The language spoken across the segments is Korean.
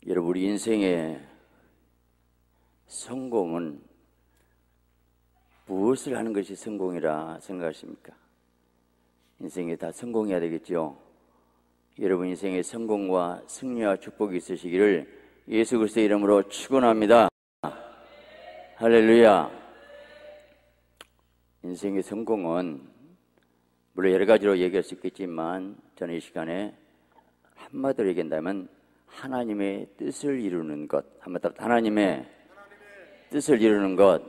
여러분, 우리 인생의 성공은 무엇을 하는 것이 성공이라 생각하십니까? 인생에 다 성공해야 되겠죠. 여러분 인생의 성공과 승리와 축복이 있으시기를 예수 그리스도의 이름으로 축원합니다. 할렐루야. 인생의 성공은 물론 여러 가지로 얘기할 수 있겠지만 저는 이 시간에 한마디로 얘기한다면 하나님의 뜻을 이루는 것, 한마디로 하나님의 뜻을 이루는 것,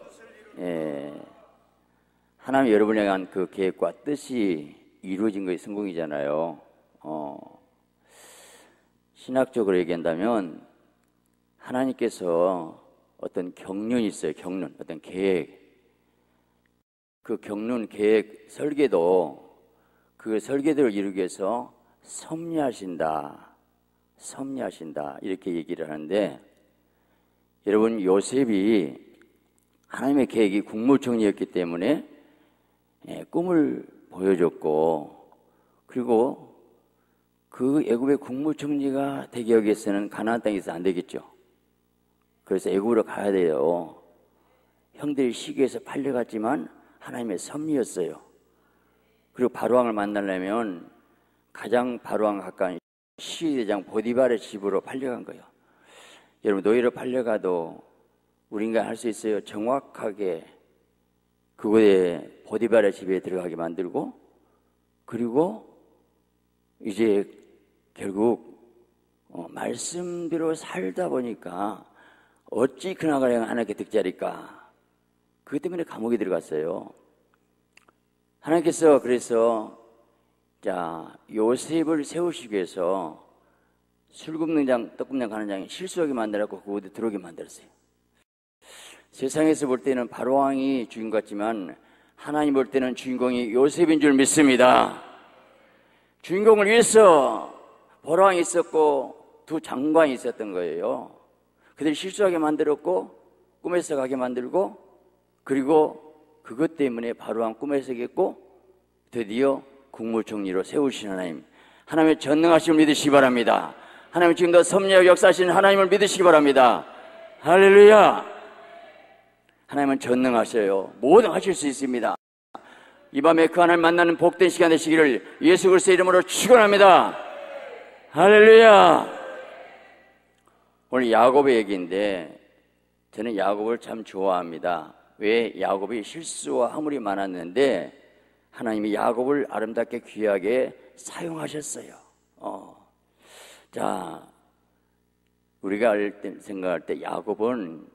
하나님 여러분에 대한 그 계획과 뜻이 이루어진 것이 성공이잖아요. 신학적으로 얘기한다면 하나님께서 어떤 경륜이 있어요. 경륜, 어떤 계획. 그 경륜, 계획, 설계도 그 설계도를 이루기 위해서 섭리하신다 이렇게 얘기를 하는데, 여러분 요셉이 하나님의 계획이 국무총리였기 때문에 꿈을 보여줬고, 그리고 그 애굽의 국무총리가 되기 위해서는 가나안 땅에서 안 되겠죠. 그래서 애굽으로 가야 돼요. 형들이 시기해서 팔려갔지만 하나님의 섭리였어요. 그리고 바로왕을 만나려면 가장 바로왕 가까운 시위대장 보디발의 집으로 팔려간 거예요. 여러분 노예로 팔려가도 우리가 할 수 있어요. 정확하게 그곳에 보디발의 집에 들어가게 만들고, 그리고 이제 결국 말씀대로 살다 보니까 어찌 그나가 하나님께 득자리까, 그것 때문에 감옥에 들어갔어요. 하나님께서 그래서 요셉을 세우시기 위해서 술 굽는 장, 떡 굽는 가는 장에 실수하게 만들었고 그곳에 들어오게 만들었어요. 세상에서 볼 때는 바로왕이 주인 같지만 하나님 볼 때는 주인공이 요셉인 줄 믿습니다. 주인공을 위해서 바로왕이 있었고 두 장관이 있었던 거예요. 그들이 실수하게 만들었고 꿈에서 가게 만들고, 그리고 그것 때문에 바로왕 꿈에서 겠고 드디어 국무총리로 세우신 하나님, 하나님의 전능하심을 믿으시기 바랍니다. 하나님 지금도 섭리하고 역사하시는 하나님을 믿으시기 바랍니다. 할렐루야. 하나님은 전능하셔요. 뭐든 하실 수 있습니다. 이 밤에 그 하나님 만나는 복된 시간 되시기를 예수 그리스도의 이름으로 축원합니다. 할렐루야. 오늘 야곱의 얘기인데 저는 야곱을 참 좋아합니다. 왜? 야곱이 실수와 허물이 많았는데 하나님이 야곱을 아름답게 귀하게 사용하셨어요. 자, 우리가 생각할 때 야곱은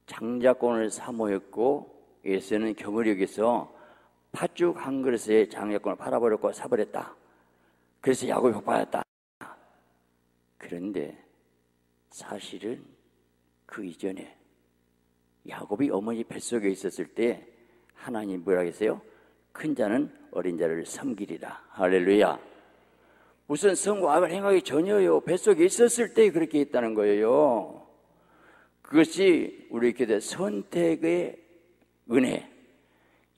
장자권을 사모했고 에서는 경을 여기서 팥죽 한 그릇에 장자권을 팔아버렸고 사버렸다. 그래서 야곱이 복받았다. 그런데 사실은 그 이전에 야곱이 어머니 뱃속에 있었을 때 하나님 뭐라고 했어요? 큰 자는 어린 자를 섬기리라. 할렐루야. 무슨 성과학을 행하기 전혀요. 뱃속에 있었을 때 그렇게 했다는 거예요. 그것이 우리 교회 선택의 은혜.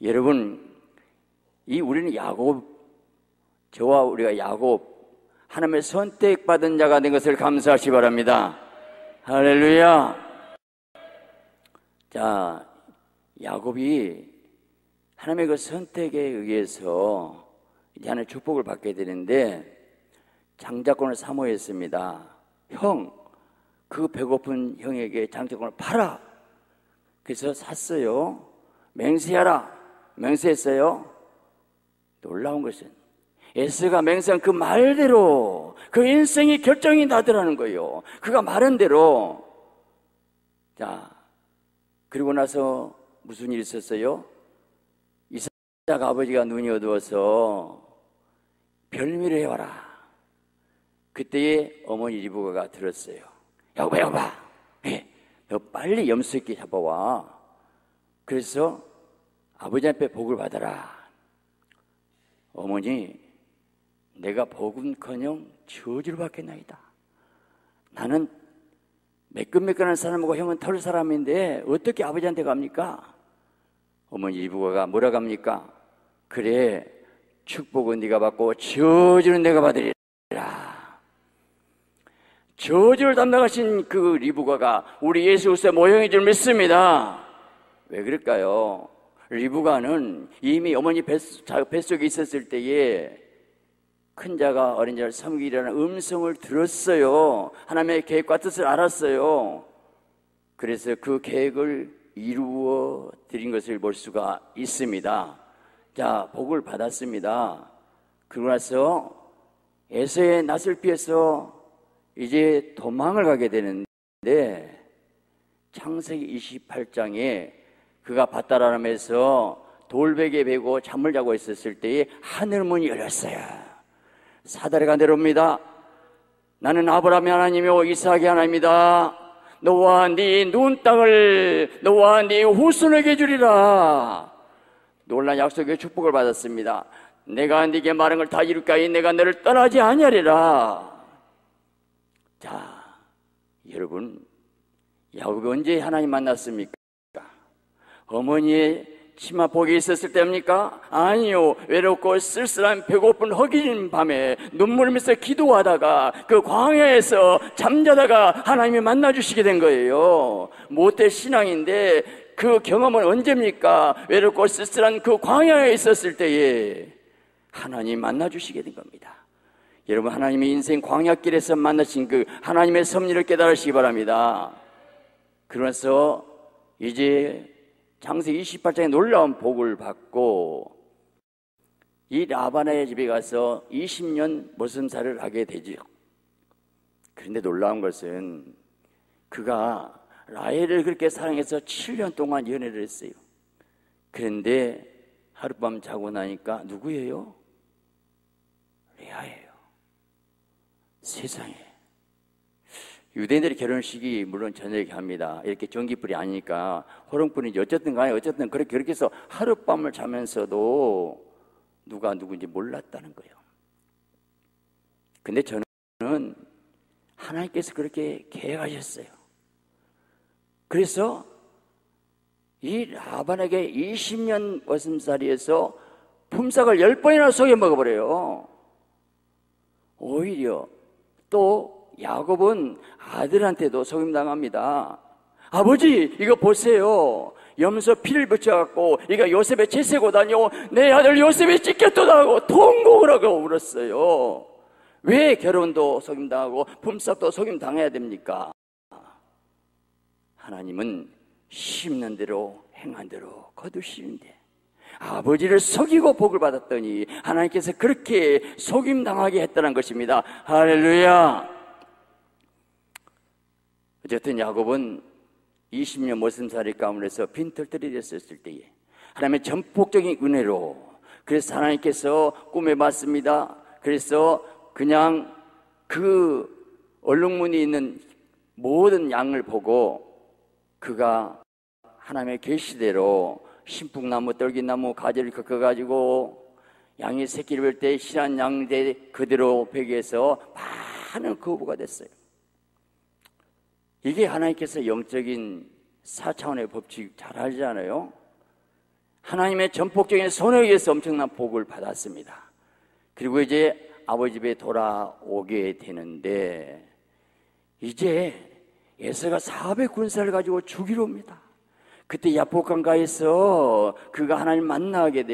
여러분, 우리는 야곱, 저와 우리가 야곱, 하나님의 선택받은 자가 된 것을 감사하시기 바랍니다. 할렐루야. 자, 야곱이 하나님의 그 선택에 의해서 이제 하나님의 축복을 받게 되는데 장자권을 사모했습니다. 형, 그 배고픈 형에게 장자권을 팔아. 그래서 샀어요. 맹세하라. 맹세했어요. 놀라운 것은 에스가 맹세한 그 말대로 그 인생이 결정이 나더라는 거예요. 그가 말한 대로. 자, 그리고 나서 무슨 일이 있었어요? 이삭 아버지가 눈이 어두워서 별미를 해와라. 그때에 어머니 리브가가 들었어요. 야곱아, 너 빨리 염소새끼 잡아와. 그래서 아버지 앞에 복을 받아라. 어머니, 내가 복은커녕 저주를 받겠나이다. 나는 매끈매끈한 사람하고 형은 털 사람인데 어떻게 아버지한테 갑니까? 어머니 리브가가 뭐라 갑니까? 그래, 축복은 네가 받고 저주는 내가 받으리라. 저주를 담당하신 그 리브가가 우리 예수 그리스도의 모형인 줄 믿습니다. 왜 그럴까요? 리브가는 이미 어머니 뱃속에 있었을 때에 큰 자가 어린 자를 섬기리라는 음성을 들었어요. 하나님의 계획과 뜻을 알았어요. 그래서 그 계획을 이루어 드린 것을 볼 수가 있습니다. 자, 복을 받았습니다. 그러고 나서 에서의 낯을 피해서 이제 도망을 가게 되는데, 창세기 28장에 그가 밧다라람에서 돌베개 베고 잠을 자고 있었을 때에 하늘문이 열렸어요. 사다리가 내려옵니다. 나는 아브라함의 하나님이요 이삭의 하나님이다. 너와 네 눈땅을 너와 네 후손에게 주리라. 놀란 약속의 축복을 받았습니다. 내가 네게 말한 걸 다 이룰까이 내가 너를 떠나지 아니하리라. 자, 여러분, 야곱이 언제 하나님 만났습니까? 어머니의 치마복에 있었을 때입니까? 아니요. 외롭고 쓸쓸한 배고픈 허기진 밤에 눈물 흘리면서 기도하다가 그 광야에서 잠자다가 하나님이 만나주시게 된 거예요. 모태 신앙인데 그 경험은 언제입니까? 외롭고 쓸쓸한 그 광야에 있었을 때에 하나님 만나주시게 된 겁니다. 여러분, 하나님의 인생 광야길에서 만나신 그 하나님의 섭리를 깨달으시기 바랍니다. 그러면서 이제 창세기 28장에 놀라운 복을 받고 이 라반의 집에 가서 20년 머슴살을 하게 되죠. 그런데 놀라운 것은 그가 라헬을 그렇게 사랑해서 7년 동안 연애를 했어요. 그런데 하룻밤 자고 나니까 누구예요? 레아예요. 세상에. 유대인들의 결혼식이 물론 저녁에 합니다. 이렇게 전기불이 아니니까 호롱불인지 어쨌든 간에 어쨌든 그렇게 해서 하룻밤을 자면서도 누가 누구인지 몰랐다는 거예요. 근데 저는 하나님께서 그렇게 계획하셨어요. 그래서 이 라반에게 20년 머슴살이에서 품삯을 10번이나 속여 먹어버려요. 오히려 또 야곱은 아들한테도 속임당합니다. 아버지, 이거 보세요. 염소 피를 붙여갖고 이거 요셉의 채색옷 아니오? 내 아들 요셉이 찢겼도다 하고 통곡을 하고 울었어요. 왜 결혼도 속임당하고 품삯도 속임당해야 됩니까? 하나님은 심는 대로 행한 대로 거두시는데 아버지를 속이고 복을 받았더니 하나님께서 그렇게 속임당하게 했다는 것입니다. 할렐루야. 어쨌든 야곱은 20년 머슴살이 가문에서 빈털털이 됐었을 때에 하나님의 전폭적인 은혜로, 그래서 하나님께서 꿈에 봤습니다. 그래서 그냥 그 얼룩무늬 있는 모든 양을 보고 그가 하나님의 계시대로 신풍나무, 떨기나무 가지를 꺾어가지고 양이 새끼를 볼 때 실한 양대 그대로 베개에서 많은 거부가 됐어요. 이게 하나님께서 영적인 4차원의 법칙 잘 알잖아요. 하나님의 전폭적인 손에 의해서 엄청난 복을 받았습니다. 그리고 이제 아버지 집에 돌아오게 되는데 이제 에서가 400군사를 가지고 죽이러 옵니다. 그때 야복강가에서 그가 하나님 만나게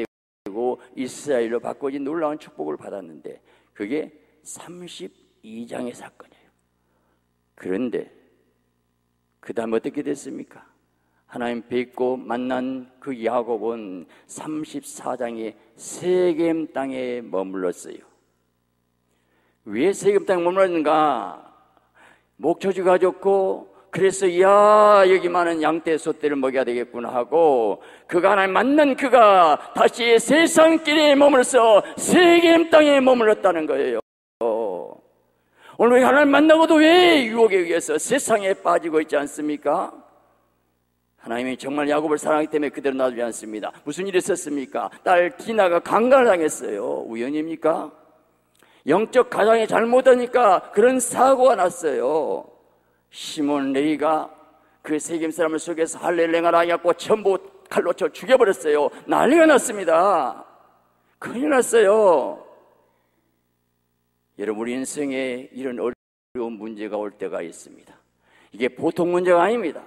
되고 이스라엘로 바꿔진 놀라운 축복을 받았는데 그게 32장의 사건이에요. 그런데 그 다음 어떻게 됐습니까? 하나님 뵙고 만난 그 야곱은 34장의 세겜 땅에 머물렀어요. 왜 세겜 땅에 머물렀는가? 목초지가 좋고 그래서 야 여기 많은 양떼 소떼를 먹여야 되겠구나 하고 그가 하나님 만난 그가 다시 세상길에 머물러서 세겜 땅에 머물렀다는 거예요. 오늘 하나님 만나고도 왜 유혹에 의해서 세상에 빠지고 있지 않습니까? 하나님이 정말 야곱을 사랑하기 때문에 그대로 놔두지 않습니다. 무슨 일이 있었습니까? 딸 디나가 강간을 당했어요. 우연입니까? 영적 가장이 잘못하니까 그런 사고가 났어요. 시몬 레위가 그 세겜 사람을 속여서 할례를 행하라고 전부 칼로 쳐 죽여버렸어요. 난리가 났습니다. 큰일 났어요. 여러분, 우리 인생에 이런 어려운 문제가 올 때가 있습니다. 이게 보통 문제가 아닙니다.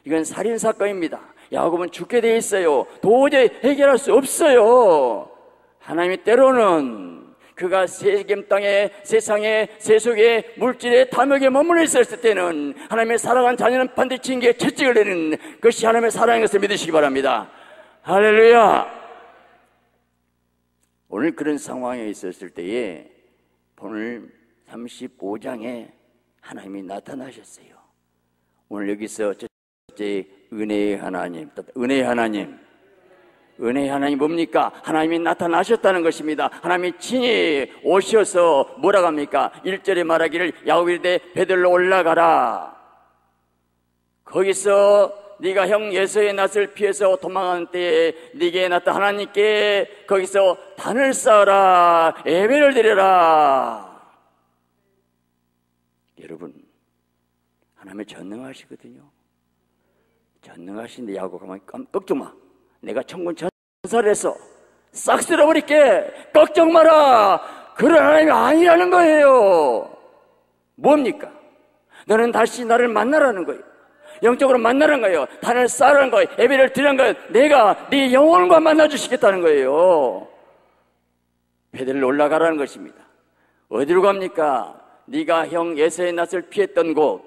이건 살인사건입니다. 야곱은 죽게 돼 있어요. 도저히 해결할 수 없어요. 하나님이 때로는 그가 세겜 땅에, 세상에, 세속에, 물질의 탐욕에 머물러 있었을 때는 하나님의 사랑한 자녀는 반드시 징계에 채찍을 내리는 것이 하나님의 사랑인 것을 믿으시기 바랍니다. 할렐루야. 오늘 그런 상황에 있었을 때에 오늘 35장에 하나님이 나타나셨어요. 오늘 여기서 첫째 은혜의 하나님, 은혜의 하나님 뭡니까? 하나님이 나타나셨다는 것입니다. 하나님이 친히 오셔서 뭐라고 합니까? 1절에 말하기를 야곱이 이르되 베들로 올라가라. 거기서 네가 형 에서의 낯을 피해서 도망하는 때에 네게 나타 하나님께 거기서 단을 쌓아라, 예배를 드려라. 여러분, 하나님이 전능하시거든요. 전능하신데 야곱 가만히 걱정 마. 내가 천군 천사를 해서 싹 쓸어버릴게. 걱정 마라. 그런 하나님이 아니라는 거예요. 뭡니까? 너는 다시 나를 만나라는 거예요. 영적으로 만나는 거예요. 단을 쌓으라는 거예요. 예배를 드리는 거예요. 내가 네 영혼과 만나주시겠다는 거예요. 베들로 올라가라는 것입니다. 어디로 갑니까? 네가 형 에서의 낯을 피했던 곳,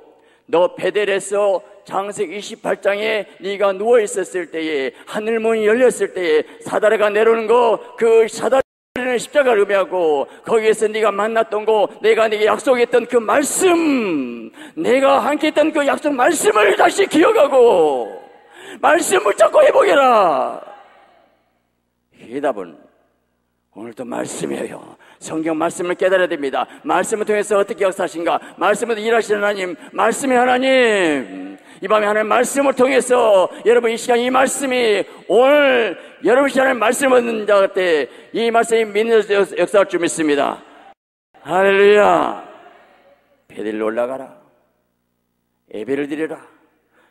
너 베델에서 장세기 28장에 네가 누워있었을 때에 하늘문이 열렸을 때에 사다리가 내려오는 거, 그 사다리는 십자가를 의미하고 거기에서 네가 만났던 거, 내가 네게 약속했던 그 말씀, 내가 함께 했던 그 약속 말씀을 다시 기억하고 말씀을 잡고 회복해라. 해답은 오늘도 말씀이에요. 성경 말씀을 깨달아야 됩니다. 말씀을 통해서 어떻게 역사하신가? 말씀으로 일하시는 하나님, 말씀의 하나님. 이 밤에 하나님 말씀을 통해서 여러분 이 시간 이 말씀이 오늘 여러분 시간에 말씀을 얻는 자 때 이 말씀이 믿는 역사할 줄 믿습니다. 할렐루야. 베들로 올라가라. 예배를 드려라.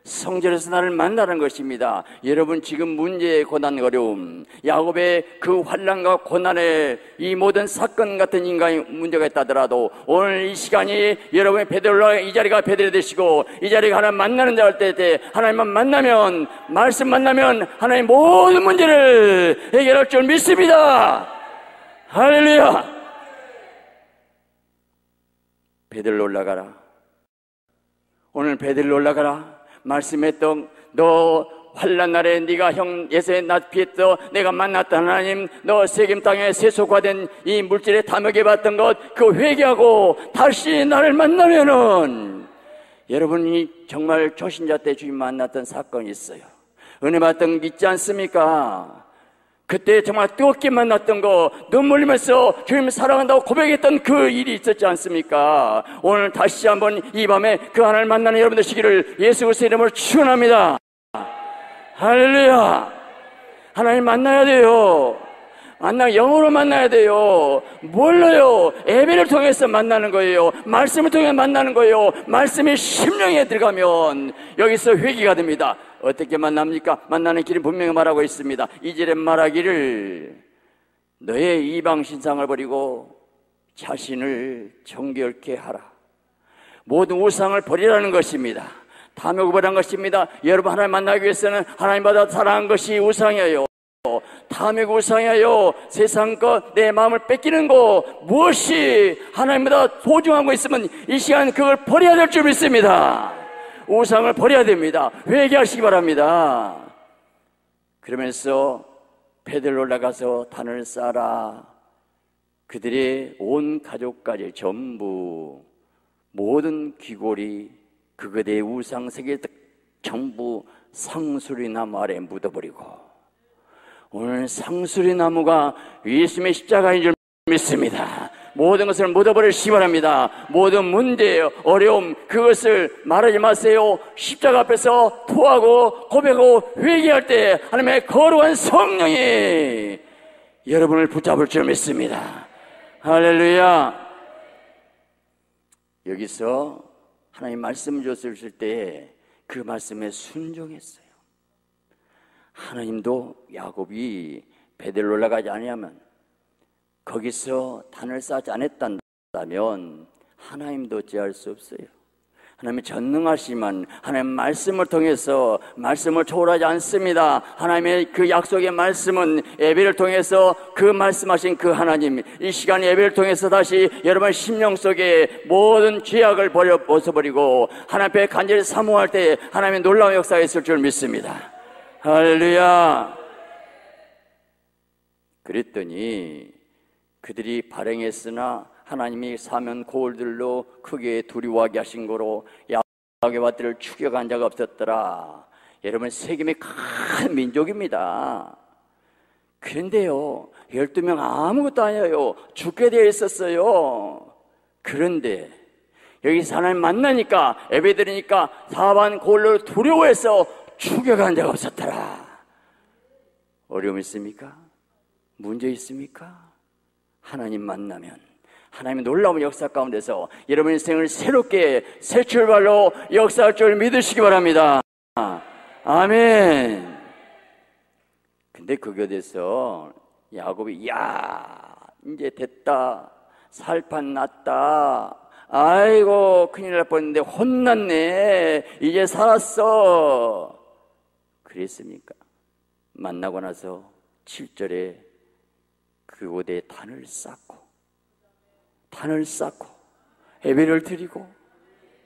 성전에서 나를 만나는 것입니다. 여러분 지금 문제의 고난 어려움, 야곱의 그 환난과 고난의 이 모든 사건 같은 인간의 문제가 있다더라도 오늘 이 시간이 여러분의 베들로 이 자리가 베들이 되시고 이 자리가 하나님 만나는 자 할 때 하나님만 만나면, 말씀 만나면 하나님 모든 문제를 해결할 줄 믿습니다. 할렐루야. 베들로 올라가라. 오늘 베들로 올라가라. 말씀했던 너 환난 날에 네가 형 에서의 낯 피했어 내가 만났던 하나님, 너 세겜 땅에 세속화된 이 물질의 탐욕에 받던 것 그 회개하고 다시 나를 만나면은, 여러분이 정말 초신자 때 주님 만났던 사건이 있어요. 은혜 받던 거 있지 않습니까? 그때 정말 뜨겁게 만났던 거, 눈물 흘리면서 주님 사랑한다고 고백했던 그 일이 있었지 않습니까? 오늘 다시 한번 이 밤에 그 하나님을 만나는 여러분들 시기를 예수 그리스도의 이름으로 축원합니다. 할렐루야. 하나님 만나야 돼요. 영으로 만나야 돼요. 뭘로요? 예배를 통해서 만나는 거예요. 말씀을 통해 만나는 거예요. 말씀이 심령에 들어가면 여기서 회개가 됩니다. 어떻게 만납니까? 만나는 길은 분명히 말하고 있습니다. 2절에 말하기를 너의 이방 신상을 버리고 자신을 정결케 하라. 모든 우상을 버리라는 것입니다. 탐욕을 버리라는 것입니다. 여러분 하나님 만나기 위해서는 하나님보다 사랑한 것이 우상이에요. 탐욕 우상이에요. 세상 것, 내 마음을 뺏기는 거, 무엇이 하나님보다 소중한 거 있으면 이 시간 그걸 버려야 될 줄 믿습니다. 우상을 버려야 됩니다. 회개하시기 바랍니다. 그러면서 베들로 올라가서 단을 쌓아라. 그들의 온 가족까지 전부 모든 귀골이 그들의 우상세계 전부 상수리나무 아래 묻어버리고, 오늘 상수리나무가 예수님의 십자가인 줄 믿습니다. 모든 것을 묻어버리시기 바랍니다. 모든 문제, 어려움, 그것을 말하지 마세요. 십자가 앞에서 토하고 고백하고 회개할 때 하나님의 거룩한 성령이 여러분을 붙잡을 줄 믿습니다. 할렐루야. 여기서 하나님 말씀 주셨을 때 그 말씀에 순종했어요. 하나님도 야곱이 베델로 올라가지 아니하면, 거기서 단을 쌓지 않았다면 하나님도 어찌할 수 없어요. 하나님이 전능하시지만 하나님 말씀을 통해서 말씀을 초월하지 않습니다. 하나님의 그 약속의 말씀은 예배를 통해서 그 말씀하신 그 하나님, 이 시간 예배를 통해서 다시 여러분 심령 속에 모든 죄악을 벗어버리고 하나님 앞에 간절히 사모할 때 하나님의 놀라운 역사가 있을 줄 믿습니다. 할렐루야. 그랬더니 그들이 발행했으나 하나님이 사면 고울들로 크게 두려워하게 하신 거로 야곱의 밭들을 추격한 자가 없었더라. 여러분, 세겜이 큰 민족입니다. 그런데요, 12명 아무것도 아니에요. 죽게 되어 있었어요. 그런데 여기서 하나님 만나니까, 예배 드리니까 사반 고울로 두려워해서 추격한 자가 없었더라. 어려움 있습니까? 문제 있습니까? 하나님 만나면 하나님의 놀라운 역사 가운데서 여러분 인생을 새롭게 새 출발로 역사할 줄 믿으시기 바랍니다. 아멘. 근데 그게 돼서 야곱이 이제 됐다, 살판 났다, 아이고 큰일 날 뻔했는데 혼났네, 이제 살았어, 그랬습니까? 만나고 나서 7절에 그곳에 단을 쌓고 예배를 드리고,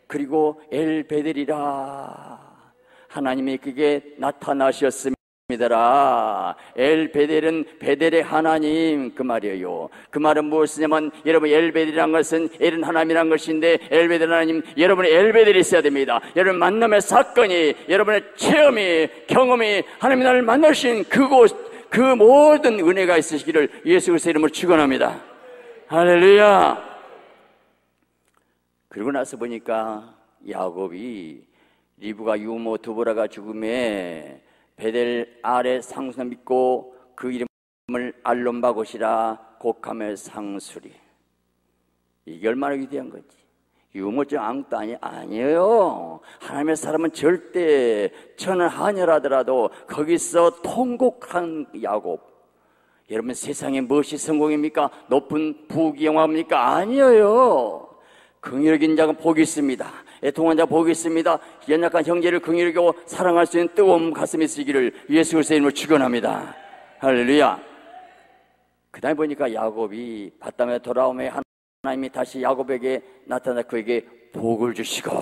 그리고 엘베델이라 하나님이 그게 나타나셨습니다라. 엘베델은 베델의 하나님, 그 말이에요. 그 말은 무엇이냐면, 여러분 엘베델이란 것은 엘은 하나님이란 것인데, 엘베델 하나님, 여러분의 엘베델이 있어야 됩니다. 여러분 만남의 사건이, 여러분의 체험이, 경험이 하나님이 나를 만나신 그곳, 그 모든 은혜가 있으시기를 예수 그리스도의 이름으로 축원합니다. 할렐루야. 그리고 나서 보니까 야곱이 리브가 유모 두보라가 죽음에 베델 아래 상수나 믿고 그 이름을 알론바곳이라 곡하며 상수리. 이게 얼마나 위대한 거지. 유모증 아무것도 아니에요. 하나님의 사람은 절대 천을 하늘하더라도 거기서 통곡한 야곱. 여러분, 세상에 무엇이 성공입니까? 높은 부귀영화입니까? 아니에요. 긍휼적인 자가 복이 있습니다. 애통한 자 복이 있습니다. 연약한 형제를 긍휼하고 사랑할 수 있는 뜨거운 가슴이 있으기를 예수 그리스도의 이름으로 축원합니다. 할렐루야. 그다음에 보니까 야곱이 바담에 돌아오며 하나님이 다시 야곱에게 나타나 그에게 복을 주시고.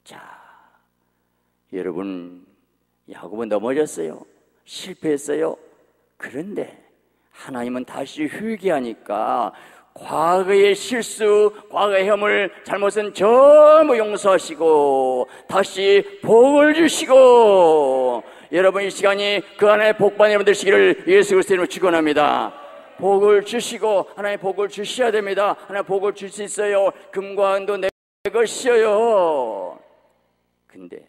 자, 여러분, 야곱은 넘어졌어요. 실패했어요. 그런데 하나님은 다시 회개하니까 과거의 실수, 과거의 허물, 잘못은 전부 용서하시고 다시 복을 주시고, 여러분 이 시간이 그 하나의 복받는 여러분 되시기를 예수 그리스도의 이름으로 축원합니다. 복을 주시고, 하나님 복을 주셔야 됩니다. 하나님 복을 줄 수 있어요. 금과 은도 내 것이에요. 근데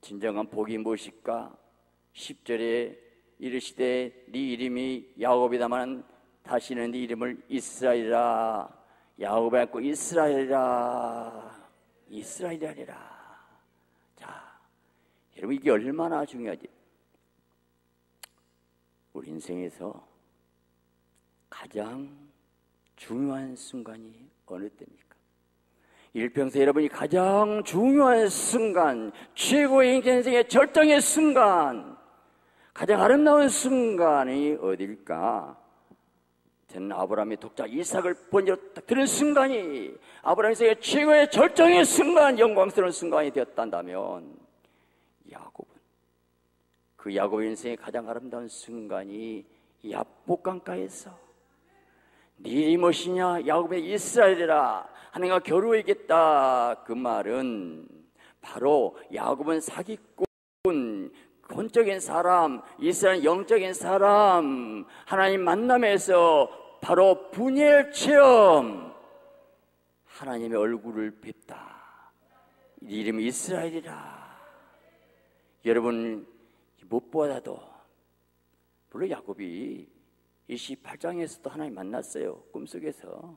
진정한 복이 무엇일까? 10절에 이르시되 네 이름이 야곱이다만 다시는 네 이름을 이스라엘이라. 야곱이 않고 이스라엘이라. 자, 여러분 이게 얼마나 중요하지? 우리 인생에서 가장 중요한 순간이 어느 때입니까? 일평생 여러분이 가장 중요한 순간, 최고의 인생의 절정의 순간, 가장 아름다운 순간이 어딜까? 저는 아브라함의 독자 이삭을 번지로 딱 들은 순간이 아브라함 인생의 최고의 절정의 순간, 영광스러운 순간이 되었단다면, 야곱의 인생의 가장 아름다운 순간이 야복강가에서 네 이름이 무엇이냐? 야곱의 이스라엘이라. 하나님과 겨루어야겠다. 그 말은 바로 야곱은 사기꾼, 혼적인 사람, 이스라엘 영적인 사람, 하나님 만남에서 바로 분열 체험, 하나님의 얼굴을 뵙다. 네 이름이 이스라엘이라. 여러분 무엇보다도 물론 야곱이 28장에서도 하나님 만났어요. 꿈속에서.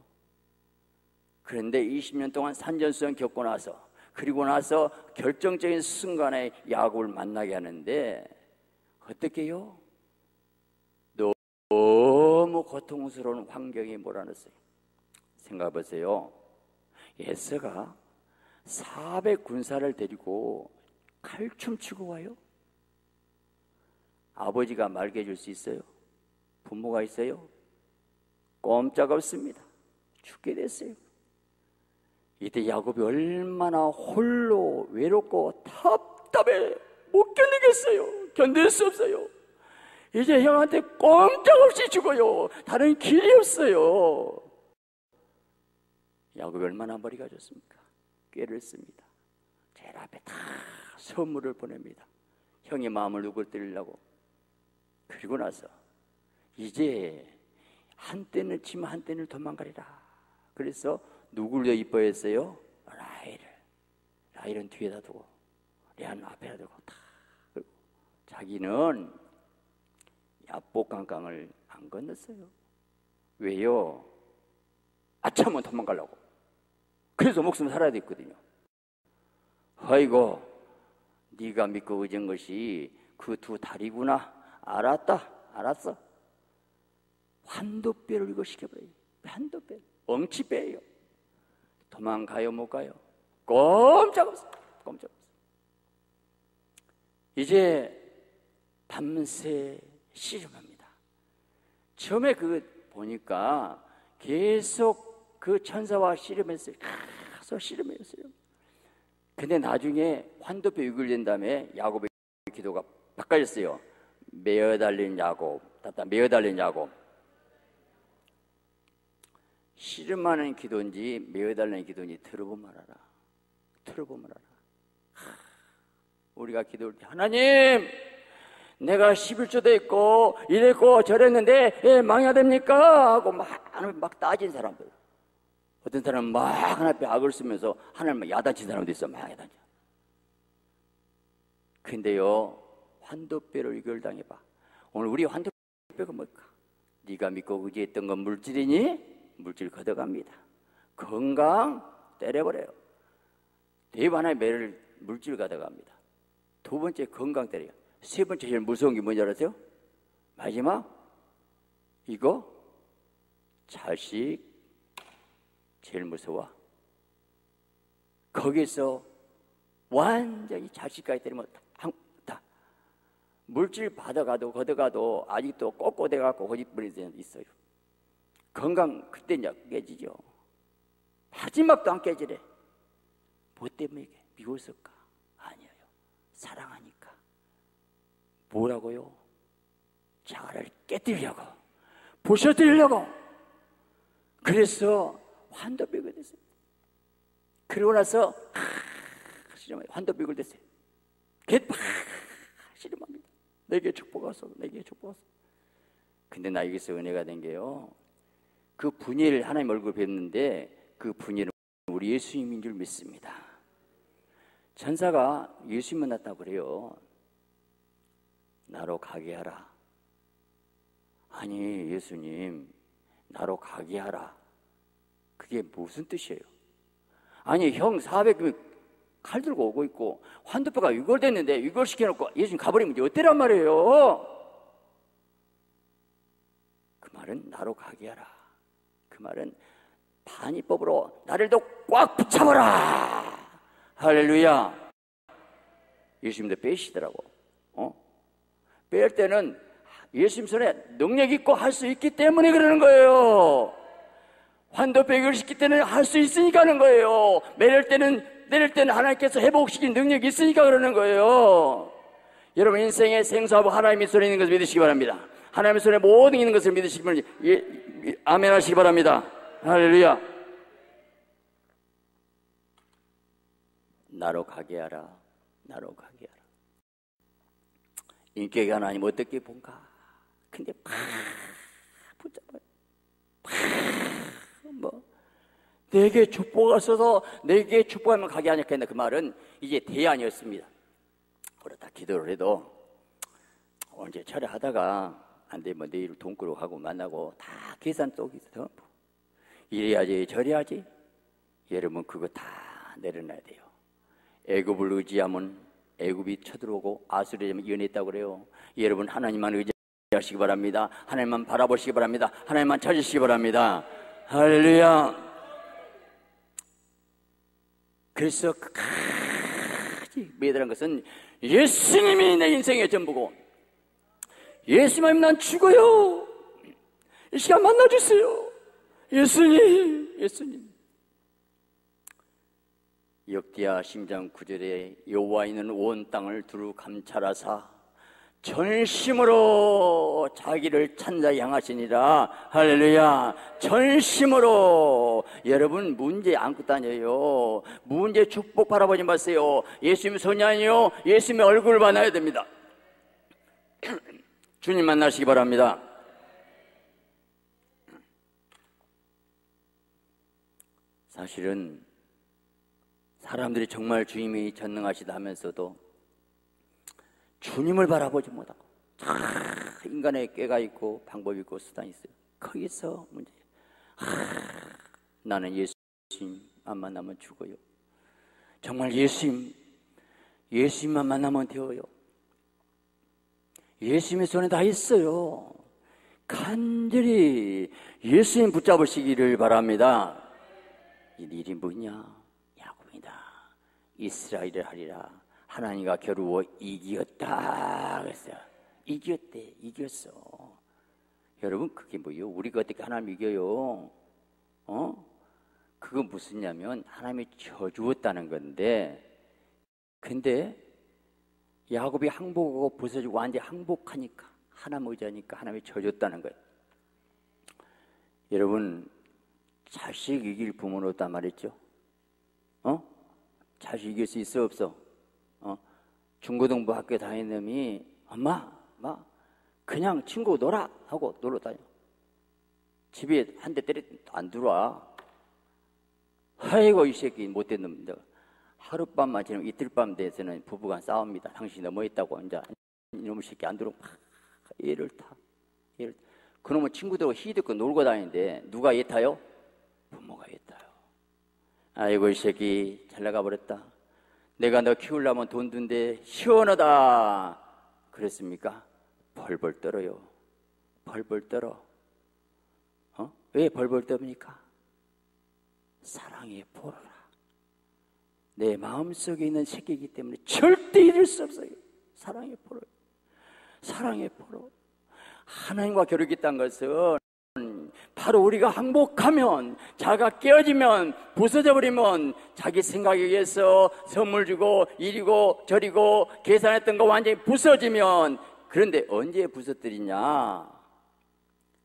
그런데 20년 동안 산전수전 겪고 나서, 그리고 나서 결정적인 순간에 야곱을 만나게 하는데 어떻게 해요? 너무 고통스러운 환경에 몰아넣었어요. 생각해 보세요. 에서가 400 군사를 데리고 칼춤 추고 와요. 아버지가 말게 해줄 수 있어요? 부모가 있어요? 꼼짝없습니다. 죽게 됐어요. 이때 야곱이 얼마나 홀로 외롭고 답답해 못 견디겠어요. 견딜 수 없어요. 이제 형한테 꼼짝없이 죽어요. 다른 길이 없어요. 야곱이 얼마나 머리가 좋습니까? 꾀를 씁니다. 제일 앞에 다 선물을 보냅니다. 형의 마음을 누그러뜨리려고. 그리고 나서 이제 한때는 치면 한때는 도망가리라. 그래서 누구를 더 이뻐했어요? 라헬은 뒤에다 두고 레아는 앞에다 두고 다. 그리고 자기는 야복강강을 안 건넜어요. 왜요? 아차면 도망가려고. 그래서 목숨 살아야 됐거든요. 아이고, 네가 믿고 의진 것이 그 두 다리구나. 알았어. 환도뼈를 이거 시켜버려요. 환도뼈, 엉치뼈예요. 도망가요, 못 가요? 꼼짝없어. 이제 밤새 씨름합니다. 처음에 보니까 계속 그 천사와 씨름했어요. 계속 씨름했어요. 근데 나중에 환도뼈 유글된 다음에 야곱의 기도가 바꿔졌어요. 매어 달린 야곱. 씨름하는 기도인지 매어 달리는 기도인지 들어보면 알아. 우리가 기도할 때 하나님, 내가 11조도 했고 이랬고 저랬는데 망해야 됩니까? 하고 막 따진 사람들. 어떤 사람은 막 하나님께 악을 쓰면서 하나님을 야단친 사람도 있어. 막 야단쳐. 근데요, 환도뼈를 이결당해봐. 오늘 우리 환도뼈가 뭘까? 네가 믿고 의지했던 건 물질이니? 물질 걷어갑니다. 건강 때려버려요. 대입 하나의 매를 물질 걷어갑니다. 두 번째 건강 때려요. 세 번째 제일 무서운 게 뭔지 알았어요? 마지막 이거 자식 제일 무서워. 거기서 완전히 자식까지 때리면 다 물질 받아가도 걷어가도 아직도 꼿꼿해갖고 고집부리는 데는 있어요. 건강 그때 이제 깨지죠. 마지막도 안 깨지래. 뭐 때문에 미웠을까? 아니에요. 사랑하니까. 뭐라고요? 자아를 깨뜨리려고, 부셔뜨리려고. 그래서 환도뼈가 됐어요. 그러고 나서 환도뼈가 됐어요. 씨름합니다. 내게 축복 왔어. 근데 나에게서 은혜가 된 게요, 그 분일 하나님 얼굴 뵙는데 그 분일은 우리 예수님인 줄 믿습니다. 천사가 예수님 만났다고 그래요. 나로 가게 하라. 아니 예수님, 나로 가게 하라. 그게 무슨 뜻이에요? 아니 형 400명 칼 들고 오고 있고 환도뼈가 위골됐는데 위골시켜놓고 예수님 가버리면 이제 어때란 말이에요? 그 말은 나로 가게 하라. 그 말은 반이법으로 나를 더 꽉 붙잡아라. 할렐루야. 예수님도 빼시더라고. 뺄 때는 예수님 손에 능력 있고 할 수 있기 때문에 그러는 거예요. 환도뼈 위골시킬 때는 할 수 있으니까 하는 거예요. 내릴 때는 하나님께서 회복시킨 능력이 있으니까 그러는 거예요. 여러분 인생의 생사하고 하나님의 손에 있는 것을 믿으시기 바랍니다. 하나님의 손에 모든 있는 것을 믿으시기 바랍니다. 아멘 하시기 바랍니다. 할렐루야. 나로 가게 하라. 나로 가게 하라. 인격이 하나님 어떻게 본가? 근데 붙잡아요. 내게 축복을 써서 내게 축복하면 가게 하냐 했는데 그 말은 이게 대안이었습니다. 그렇다 기도를 해도 언제 철회하다가 안 되면 내일 돈 끌고 가고 만나고 다 계산 속에서 이래야지 저래야지. 여러분 그거 다 내려놔야 돼요. 애굽을 의지하면 애굽이 쳐들어오고 아수르에 연했다고 그래요. 여러분 하나님만 의지하시기 바랍니다. 하나님만 바라보시기 바랍니다. 하나님만 찾으시기 바랍니다. 할렐루야. 그래서 끝까지 매달은 것은 예수님이 내 인생의 전부고, 예수님 난 죽어요. 이 시간 만나주세요. 예수님, 예수님. 역대하 10장 9절에 여호와이는 온 땅을 두루 감찰하사 전심으로 자기를 찾나 향하시니라. 할렐루야. 전심으로. 여러분, 문제 안고 다녀요. 문제 축복 바라보지 마세요. 예수님 손이 아니요, 예수님의 얼굴을 만나야 됩니다. 주님 만나시기 바랍니다. 사실은 사람들이 정말 주님이 전능하시다 하면서도 주님을 바라보지 못하고 인간의 꾀가 있고 방법이 있고 수단이 있어요. 거기서 문제예요. 나는 예수님 안 만나면 죽어요. 정말 예수님만 만나면 되어요. 예수님의 손에 다 있어요. 간절히 예수님 붙잡으시기를 바랍니다. 이 일이 뭐냐? 야곱이다. 이스라엘을 하리라. 하나님과 겨루어 이겼다 그랬어요. 이겼대. 이겼어. 여러분, 그게 뭐예요? 우리가 어떻게 하나님 이겨요? 그건 무슨냐면 하나님이 져주었다는 건데, 근데 야곱이 항복하고 벗어지고 완전히 항복하니까, 하나님 의지하니까 하나님이 져줬다는 거예요. 여러분, 자식 이길 부모는 없단 말이죠. 자식 이길 수 있어 없어? 중고등부 학교 다니는 놈이 엄마 그냥 친구 놀아 하고 놀러 다녀. 집에 한 대 때리면 안 들어와. 아이고 이 새끼 못된 놈들. 하룻밤만 지나면 이틀밤 돼서는 부부가 싸웁니다. 당신이 너무했다고. 이제 이놈의 새끼 안 들어오고 얘를 타. 그놈은 친구들하고 희 듣고 놀고 다니는데 누가 얘 타요? 부모가 얘 타요. 아이고 이 새끼 잘 나가 버렸다. 내가 너 키우려면 돈 든데 시원하다 그랬습니까? 벌벌 떨어요. 벌벌 떨어. 왜 벌벌 떠입니까? 사랑의 포로라. 내 마음속에 있는 새끼이기 때문에 절대 잃을 수 없어요. 사랑의 포로. 사랑의 포로. 하나님과 겨루겠다는 것은 바로 우리가 항복하면, 자가 깨어지면, 부서져 버리면, 자기 생각에 의해서 선물 주고 이리고 저리고 계산했던 거 완전히 부서지면, 그런데 언제 부서뜨리냐?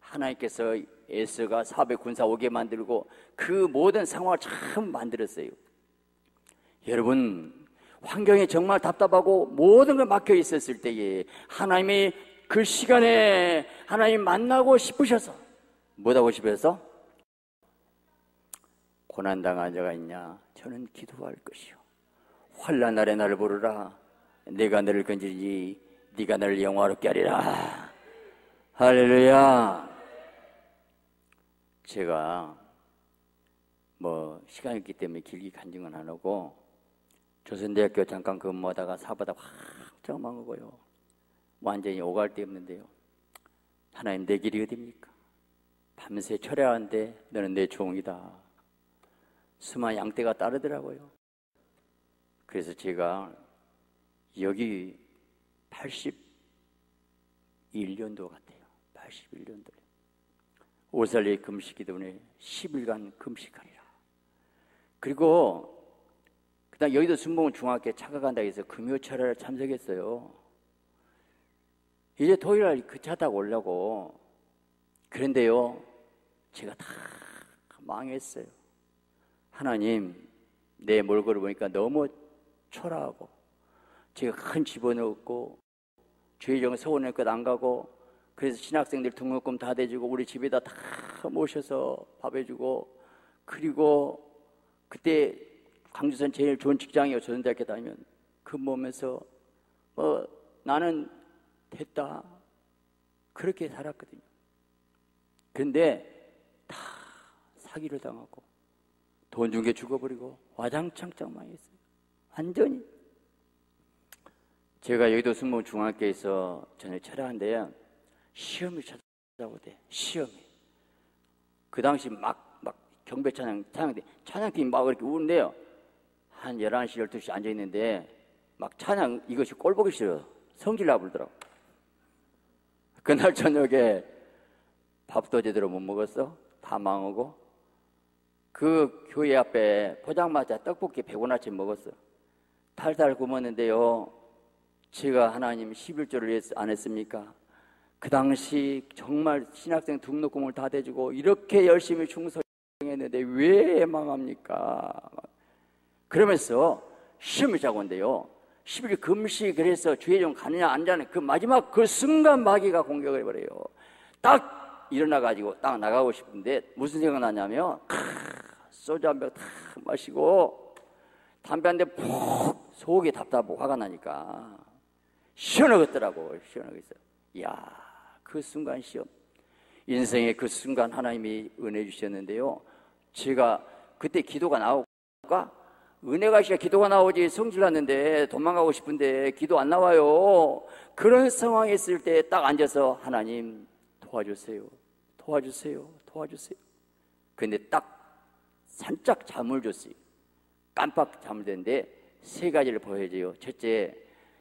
하나님께서 에스가 400 군사 오게 만들고 그 모든 상황을 참 만들었어요. 여러분, 환경이 정말 답답하고 모든 걸 막혀 있었을 때에 하나님이 그 시간에 하나님 만나고 싶으셔서, 뭐하고 싶어서? 고난당한 자가 있냐? 저는 기도할 것이요. 환난 날에 나를 부르라. 내가 너를 건지리니 네가 나를 영화롭게 하리라. 할렐루야. 제가 시간이 있기 때문에 길게 간증은 안 하고, 조선대학교 잠깐 근무하다가 사바다 확 망하고요. 완전히 오갈 데 없는데요. 하나님, 내 길이 어디입니까? 밤새 철야하는데 너는 내 종이다. 수많은 양떼가 따르더라고요. 그래서 제가 여기 81년도 같아요. 81년도. 오살리 금식기 때문에 10일간 금식하리라. 그리고 그다음 여의도 순복음 중학교에 차가 간다 해서 금요철야를 참석했어요. 이제 토요일날 그 차 타고 오려고. 그런데요, 제가 다 망했어요. 하나님, 내 몰골을 보니까 너무 초라하고, 제가 큰 집어넣었고, 주의정 서울에 끝 안 가고, 그래서 신학생들 등록금 다 대주고, 우리 집에다 다 모셔서 밥 해주고, 그리고 그때 광주선 제일 좋은 직장이요. 조선대학교 다니면 근무하면서 나는 됐다. 그렇게 살았거든요. 근데 다 사기를 당하고 돈 준 게 죽어버리고 와장창창 망했어요. 완전히. 제가 여의도 승무원 중학교에서 전에 철야한데요, 시험이 찾아오대. 시험이. 그 당시 막 경배 찬양때 찬양팀이 막 이렇게 우는데요, 한 11시, 12시 앉아있는데 막 찬양 이것이 꼴보기 싫어요. 성질나 부르더라고. 그날 저녁에 밥도 제대로 못 먹었어. 다 망하고 그 교회 앞에 포장마차 떡볶이 100원어치 먹었어. 탈탈 굶었는데요. 제가 하나님 11조를 안 했습니까? 그 당시 정말 신학생 등록금을 다 대주고 이렇게 열심히 충성했는데 왜 망합니까? 그러면서 시험을 짜고 온대요. 10일 금식을 해서 주의 좀 가느냐 안 가느냐 그 마지막 그 순간 마귀가 공격을 해버려요. 딱 일어나가지고 딱 나가고 싶은데 무슨 생각 나냐면 소주 한 병 다 마시고 담배 한 대 푹 속이 답답하고 화가 나니까 시원하겠더라고. 시원하겠어요. 이야, 그 순간 시험, 인생의 그 순간 하나님이 은혜 주셨는데요. 제가 그때 기도가 나올까? 은혜가 있어야 기도가 나오지. 성질 났는데 도망가고 싶은데 기도 안 나와요. 그런 상황에 있을 때 딱 앉아서 하나님 도와주세요, 도와주세요, 도와주세요. 근데 딱 살짝 잠을 줬어요. 깜빡 잠을 잤는데 세 가지를 보여줘요. 첫째,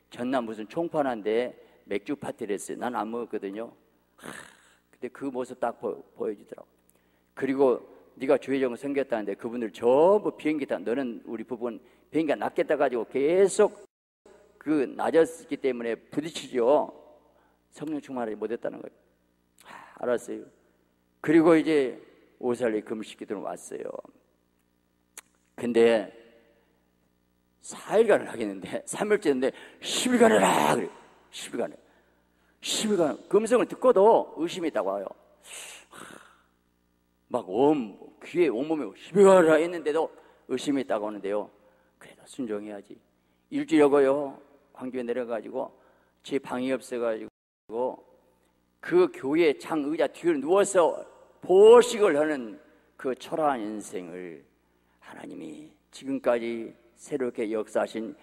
전날 무슨 총판한데 맥주 파티를 했어요. 난 안 먹었거든요. 근데 그 모습 딱 보여주더라고. 그리고 네가 주의정을 섬겼다는데 그분들 전부 비행기 타. 너는 우리 부부는 비행기가 낮겠다 가지고 계속 그 낮았기 때문에 부딪히죠. 성령 충만하지 못했다는 거예요. 알았어요. 그리고 이제 오살리 금식기도로 왔어요. 근데 4일간을 하겠는데 3일째인데 10일간을 하라 그래요. 10일간 금성을 듣고도 의심이 있다고 와요. 막 귀에 온몸에 10일간을 했는데도 의심이 있다고 하는데요. 그래도 순종해야지. 일주일하고요 광주에 내려가지고 제 방이 없어가지고 그 교회 창 의자 뒤로 누워서 보식을 하는 그 초라한 인생을 하나님이 지금까지 새롭게 역사하신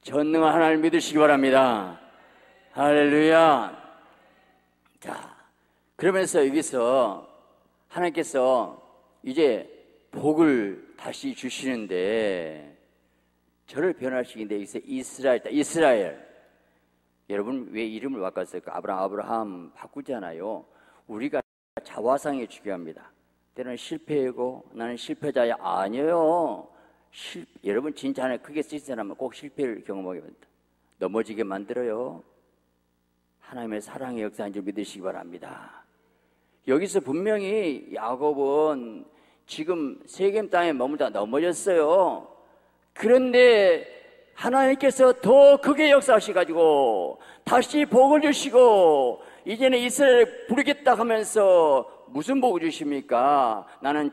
전능한 하나님을 믿으시기 바랍니다. 할렐루야. 자, 그러면서 여기서 하나님께서 이제 복을 다시 주시는데 저를 변화시키는데 여기서 이스라엘. 여러분 왜 이름을 바꿨을까? 아브라함 바꾸잖아요. 우리가 자화상이 중요합니다. 때로는 실패이고 나는 실패자야. 아니에요. 여러분 진짜 하나 크게 쓰신 사람은 꼭 실패를 경험하게 됩니다. 넘어지게 만들어요. 하나님의 사랑의 역사인 줄 믿으시기 바랍니다. 여기서 분명히 야곱은 지금 세겜 땅에 머물다 넘어졌어요. 그런데 하나님께서 더 크게 역사하셔가지고 다시 복을 주시고 이제는 이스라엘을 부르겠다 하면서 무슨 복을 주십니까? 나는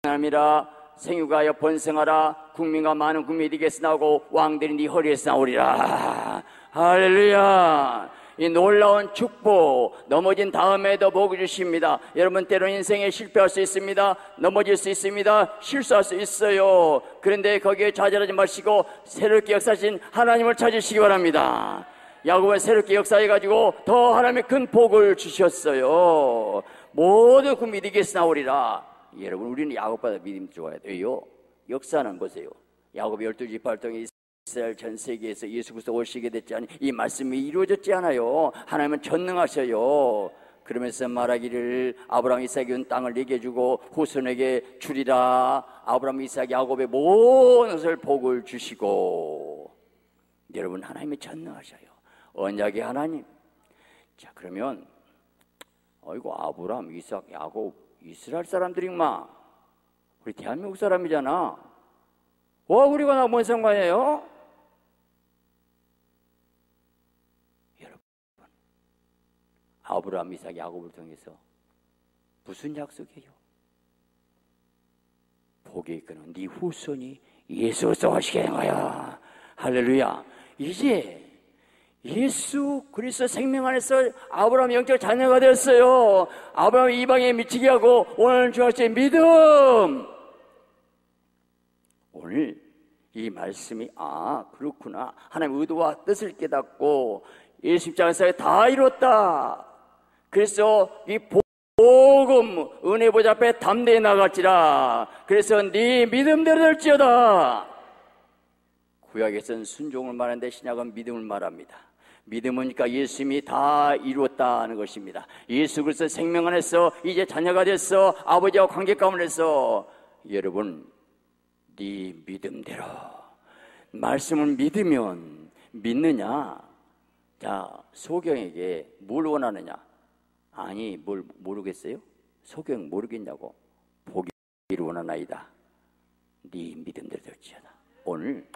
전함이라 생육하여 번성하라. 국민과 많은 국민이 네게서 나오고 왕들이 네 허리에서 나오리라. 할렐루야. 이 놀라운 축복, 넘어진 다음에도 복을 주십니다. 여러분 때로는 인생에 실패할 수 있습니다. 넘어질 수 있습니다. 실수할 수 있어요. 그런데 거기에 좌절하지 마시고 새롭게 역사하신 하나님을 찾으시기 바랍니다. 야곱은 새롭게 역사해가지고 더 하나님의 큰 복을 주셨어요. 모든 국민이 네게서 나오리라. 여러분 우리는 야곱보다 믿음 좋아야 돼요. 역사는 보세요. 야곱이 12지파 활동에 이스라엘 전 세계에서 예수 그리스도 오시게 됐지 않니? 이 말씀이 이루어졌지 않아요. 하나님은 전능하셔요. 그러면서 말하기를 아브라함 이삭이 온 땅을 네게 주고 후손에게 주리라. 아브라함 이삭 야곱의 모든 것을 복을 주시고. 여러분 하나님이 전능하셔요. 언약의 하나님. 자 그러면 어이구 아브라함 이삭 야곱 이스라엘 사람들이구만. 우리 대한민국 사람이잖아. 우리가 나 뭔 상관이에요? 여러분 아브라함 이삭 야곱을 통해서 무슨 약속이에요? 복이 이끄는 네 후손이 예수 그리스도 하시게 행하여. 할렐루야. 이제 예수 그리스도 생명 안에서 아브라함 영적 자녀가 되었어요. 아브라함 이방에 미치게 하고 오늘 주하신 믿음. 오늘 이 말씀이 그렇구나. 하나님의 의도와 뜻을 깨닫고 예수 십자가에서 다 이뤘다. 그래서 이 복음 은혜 보좌 앞에 담대히 나갈지라. 그래서 네 믿음대로 될지어다. 구약에서는 순종을 말하는데 신약은 믿음을 말합니다. 믿음이니까 예수님이 다 이루었다는 것입니다. 예수 그리스도 생명 안에서 이제 자녀가 됐어. 아버지와 관계 가운데서 여러분 네 믿음대로 말씀을 믿으면 믿느냐? 자, 소경에게 뭘 원하느냐? 아니, 뭘 모르겠어요? 소경 모르겠냐고. 보기를 원하나이다. 네 믿음대로 될지어다. 오늘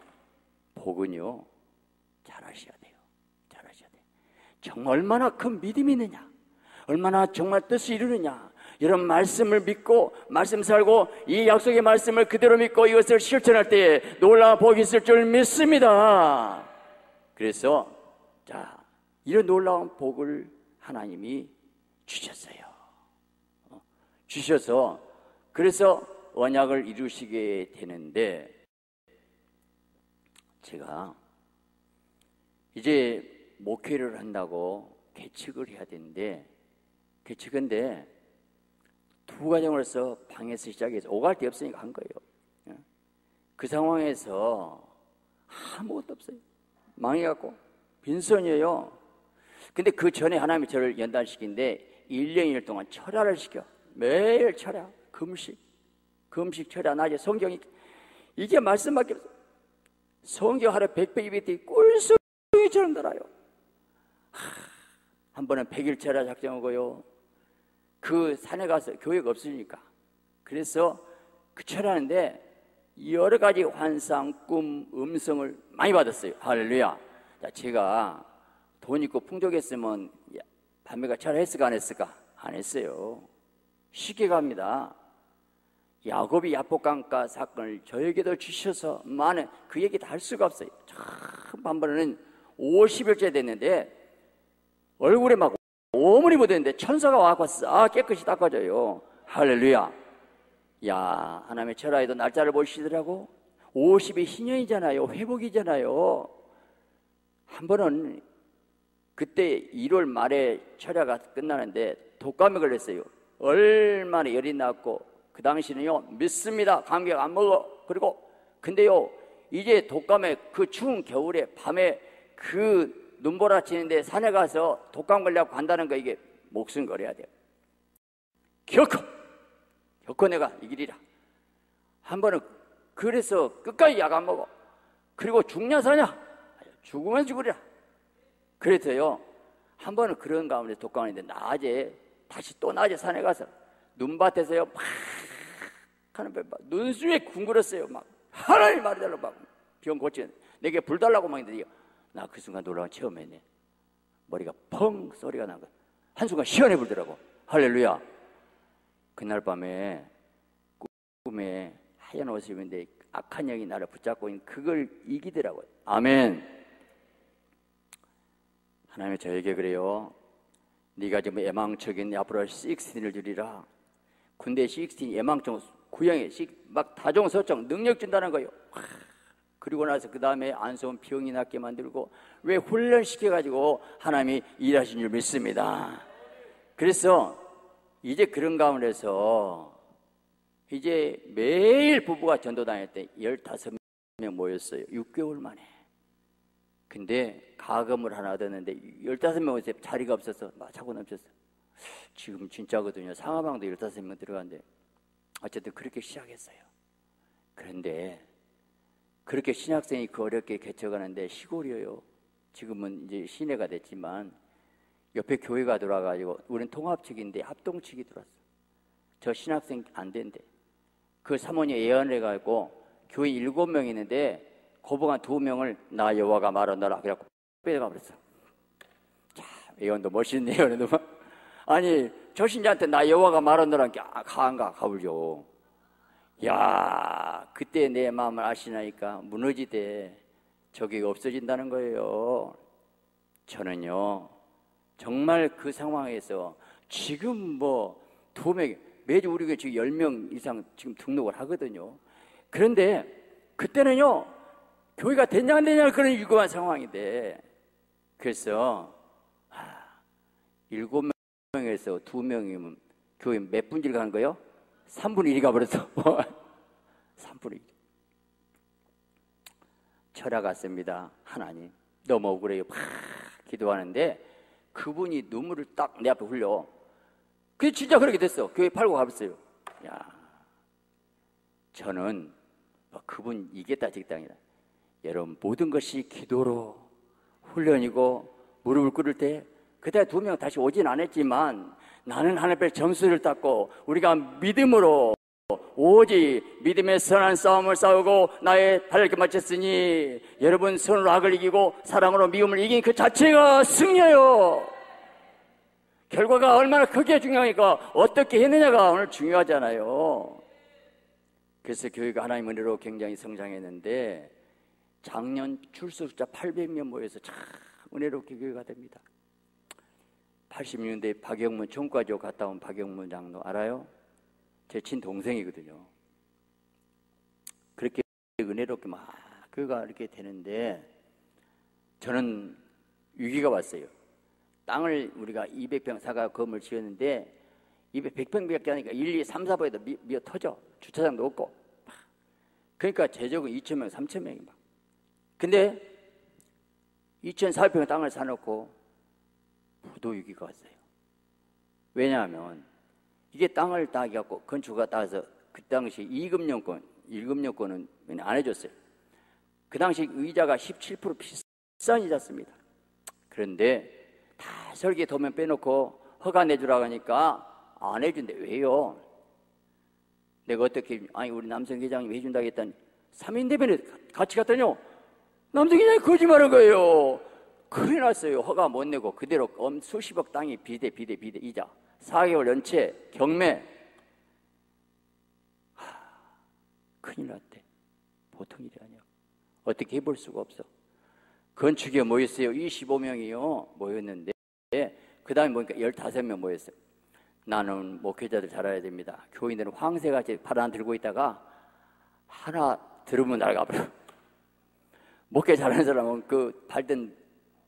복은요 잘하셔야 돼요. 잘하셔야 돼요. 정말 얼마나 큰 믿음이 있느냐, 얼마나 정말 뜻을 이루느냐. 이런 말씀을 믿고 말씀 살고 이 약속의 말씀을 그대로 믿고 이것을 실천할 때에 놀라운 복이 있을 줄 믿습니다. 그래서 자, 이런 놀라운 복을 하나님이 주셨어요. 주셔서 그래서 언약을 이루시게 되는데, 제가 이제 목회를 한다고 개척을 해야 되는데, 개척인데 두 가정으로서 방에서 시작해서 오갈 데 없으니까 한 거예요. 그 상황에서 아무것도 없어요. 망해갖고 빈손이에요. 근데 그 전에 하나님이 저를 연단시키는데 1년 2년 동안 철야를 시켜. 매일 철야, 금식 철야, 낮에 성경이 이게 말씀밖에 없어요. 성경 하루에 100배 200배 꿀송이처럼 달아요. 한 번은 100일 철야 작정하고요. 그 산에 가서 교회가 없으니까 그래서 그 철야하는데 여러 가지 환상, 꿈, 음성을 많이 받았어요. 할렐루야. 자, 제가 돈 있고 풍족했으면 밤에가 철야했을까 안 했을까? 안 했어요. 쉽게 갑니다. 야곱이 야복강가 사건을 저에게도 주셔서 많은 그 얘기 다 할 수가 없어요. 참 반번에는 50일째 됐는데 얼굴에 막 오물이 묻었는데 천사가 와서 싹 깨끗이 닦아줘요. 할렐루야. 야, 하나님의 철야에도 날짜를 보시더라고. 50이 희년이잖아요. 회복이잖아요. 한 번은 그때 1월 말에 철야가 끝나는데 독감에 걸렸어요. 얼마나 열이 났고 그 당시는요 믿습니다. 감기약 안 먹어. 그리고 근데요 이제 독감에 그 추운 겨울에 밤에 그 눈보라치는데 산에 가서 독감 걸려고 간다는 거 이게 목숨 걸어야 돼요. 겪어 내가 이기리라. 한 번은 그래서 끝까지 약 안 먹어. 그리고 죽냐 사냐? 죽으면 죽으리라. 그래서요 한 번은 그런 가운데 독감인데 낮에 다시 또 낮에 산에 가서 눈밭에서요 막 하는 눈수에 궁글었어요. 막 하나님 말해달라고 막 병 고치는 내게 불 달라고 막 했는데 나 그 순간 놀라운 체험했네. 머리가 펑 소리가 난 거야. 한순간 시원해 불더라고. 할렐루야. 그날 밤에 꿈에 하얀 옷을 입는데 악한 영이 나를 붙잡고 있는 그걸 이기더라고요. 아멘. 하나님이 저에게 그래요. 네가 지금 예망적인 앞으로 16을 주리라. 군대 16 예망적 구형에 막 다종서정 능력 준다는 거예요. 그리고 나서 그 다음에 안소원 병이 낫게 만들고 왜 훈련시켜가지고 하나님이 일하신 줄 믿습니다. 그래서 이제 그런 가운데서 이제 매일 부부가 전도 다닐 때 15명 모였어요. 6개월 만에. 근데 가금을 하나 얻었는데 15명 자리가 없어서 막 차고 넘쳤어요. 지금 진짜거든요. 상하방도 15명 들어갔는데 어쨌든 그렇게 시작했어요. 그런데 그렇게 신학생이 그 어렵게 개척하는데 시골이에요. 지금은 이제 시내가 됐지만 옆에 교회가 들어와가지고 우리는 통합측인데 합동측이 들어왔어. 저 신학생 안 된대. 그 사모님 예언을 해가지고 교회 7명 있는데 고봉한 2명을 나 여호와가 말하노라 그래갖고 빼가 버렸어. 자, 예언도 멋있네요. 아니 저 신자한테 나 여호와가 말하노라는 게 가불죠. 야, 그때 내 마음을 아시나니까 무너지대 저게 없어진다는 거예요. 저는요 정말 그 상황에서 지금 뭐 2명 매주 우리 교회 지금 10명 이상 지금 등록을 하거든요. 그런데 그때는요 교회가 되냐 안 되냐 그런 위급한 상황인데 그래서 7명에서 2명이면 교회 몇 분질 가는 거예요? 3분의 1이 가버렸어. 3분의 1. 철학 같습니다. 하나님 너무 억울해요. 막 기도하는데 그분이 눈물을 딱 내 앞에 흘려. 그게 진짜 그렇게 됐어. 교회 팔고 가봤어요. 야, 저는 그분 이겠다 직당이다. 여러분 모든 것이 기도로 훈련이고 무릎을 꿇을 때 그때 2명 다시 오진 않았지만 나는 하나님 앞에 점수를 땄고 우리가 믿음으로 오직 믿음의 선한 싸움을 싸우고 나의 달력을 마쳤으니 여러분 선으로 악을 이기고 사랑으로 미움을 이긴 그 자체가 승리예요. 결과가 얼마나 크게 중요하니까 어떻게 했느냐가 오늘 중요하잖아요. 그래서 교회가 하나님 은혜로 굉장히 성장했는데 작년 출석 숫자 800명 모여서 참 은혜롭게 교회가 됩니다. 80년대 박영문 총과조 갔다 온 박영문 장로 알아요? 제 친동생이거든요. 그렇게 은혜롭게 막 교회가 이렇게 되는데 저는 위기가 왔어요. 땅을 우리가 200평 사가 건물 지었는데 100평밖에 하니까 1, 2, 3, 4번에도 미어 터져. 주차장도 없고. 그러니까 제적은 2,000명, 3,000명이 막. 근데 2,400평 땅을 사놓고 부도 위기가 왔어요. 왜냐하면 이게 땅을 딱 갖고 건축가 따서 그 당시 2금융권, 1금융권은 안 해줬어요. 그 당시 의자가 17% 비싼 이자였습니다. 그런데 다 설계 도면 빼놓고 허가 내주라고 하니까 안 해준대. 왜요? 내가 어떻게, 아니 우리 남성 회장님이 해준다고 했더니 3인 대변에 같이 갔더니요 남성 회장이 거짓말한 거예요. 큰일 났어요. 허가 못 내고 그대로 수십억 땅이 비대 이자 4개월 연체 경매. 큰일 났대. 보통 일이 아니야. 어떻게 해볼 수가 없어. 건축에 모였어요. 25명이요 모였는데 그 다음에 보니까 15명 모였어요. 나는 목회자들 잘 알아야 됩니다. 교인들은 황새같이 팔 하나 들고 있다가 하나 들으면 나가버려. 목회 잘하는 사람은 그 팔던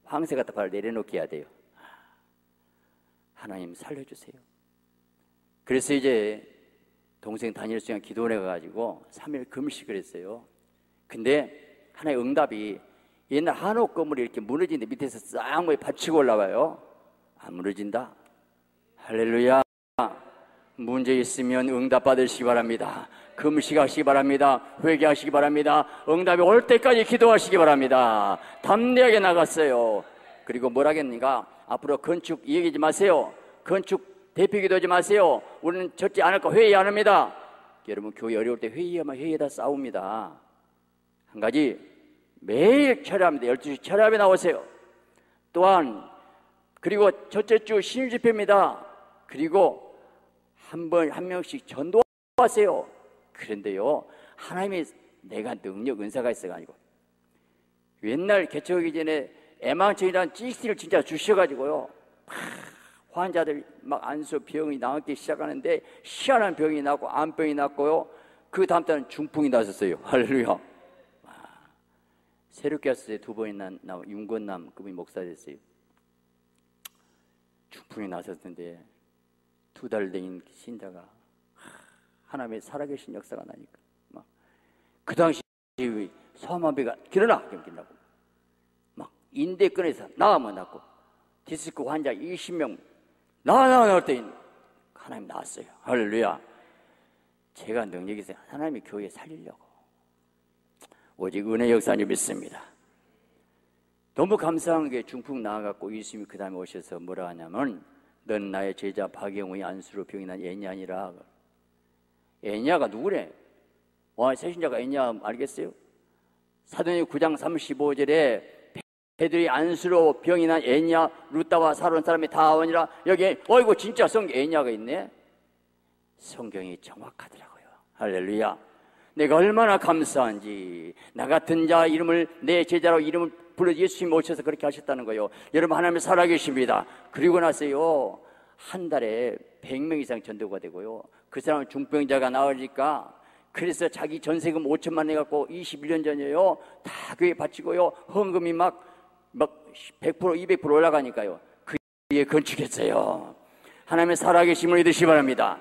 황새 같은 발을 내려놓게 해야 돼요. 하나님 살려주세요. 그래서 이제 동생 다니엘 수양 기도원에 가가지고 3일 금식을 했어요. 근데 하나의 응답이 옛날 한옥 건물이 이렇게 무너지는데 밑에서 싹 뭐 받치고 올라와요. 안 무너진다. 할렐루야. 문제 있으면 응답 받으시기 바랍니다. 금식하시기 바랍니다. 회개하시기 바랍니다. 응답이 올 때까지 기도하시기 바랍니다. 담대하게 나갔어요. 그리고 뭐라겠는가? 앞으로 건축 얘기하지 마세요. 건축 대표 기도하지 마세요. 우리는 젖지 않을 거 회의 안 합니다. 여러분 교회 어려울 때 회의하면 회의에다 싸웁니다. 한 가지 매일 철야합니다. 12시 철야합에 나오세요. 또한 그리고 첫째 주 신일 집회입니다. 그리고 한 명씩 전도하세요. 그런데요 하나님이 내가 능력 은사가 있어가 아니고 옛날 개척하기 전에 애망청이라는 찌스티를 진짜 주셔가지고요 환자들 막 안수 병이 나기 시작하는데 희한한 병이 나고 암병이 났고요 그 다음 달은 중풍이 났었어요. 할렐루야. 새롭게 왔을 때 2번이 나 윤건남 그분이 목사 됐어요. 중풍이 나섰는데 2달 된 신자가 하나님의 살아계신 역사가 나니까 막 그 당시 소아마비가 길어나 경긴다고 막 인대권에서 나가면 낫고 디스크 환자 20명 나올 때 하나님 나왔어요. 할렐루야. 제가 능력이 있어요. 하나님이 교회 살리려고 오직 은혜 역사님 믿습니다. 너무 감사한 게 중풍 나와갖고 예수님이 그 다음에 오셔서 뭐라 하냐면 넌 나의 제자 박영우의 안수로 병이 난 애냐니라. 애냐가 누구래? 새신자가 애냐 알겠어요? 사도행전 9장 35절에 베드로의 안수로 병이 난 애냐 루다와 사론 사람이 다 오니라. 여기 어이구 진짜 성경 애냐가 있네. 성경이 정확하더라고요. 할렐루야. 내가 얼마나 감사한지. 나 같은 자 이름을 내 제자로 이름을 불러 예수님이 오셔서 그렇게 하셨다는 거예요. 여러분 하나님 살아계십니다. 그리고 나서요 한 달에 100명 이상 전도가 되고요 그 사람은 중병자가 나으니까 그래서 자기 전세금 5천만 내갖고 21년 전이에요 다 교회 바치고요 헌금이 막 100% 200% 올라가니까요 그 위에 건축했어요. 하나님의 살아계심을 믿으시기 바랍니다.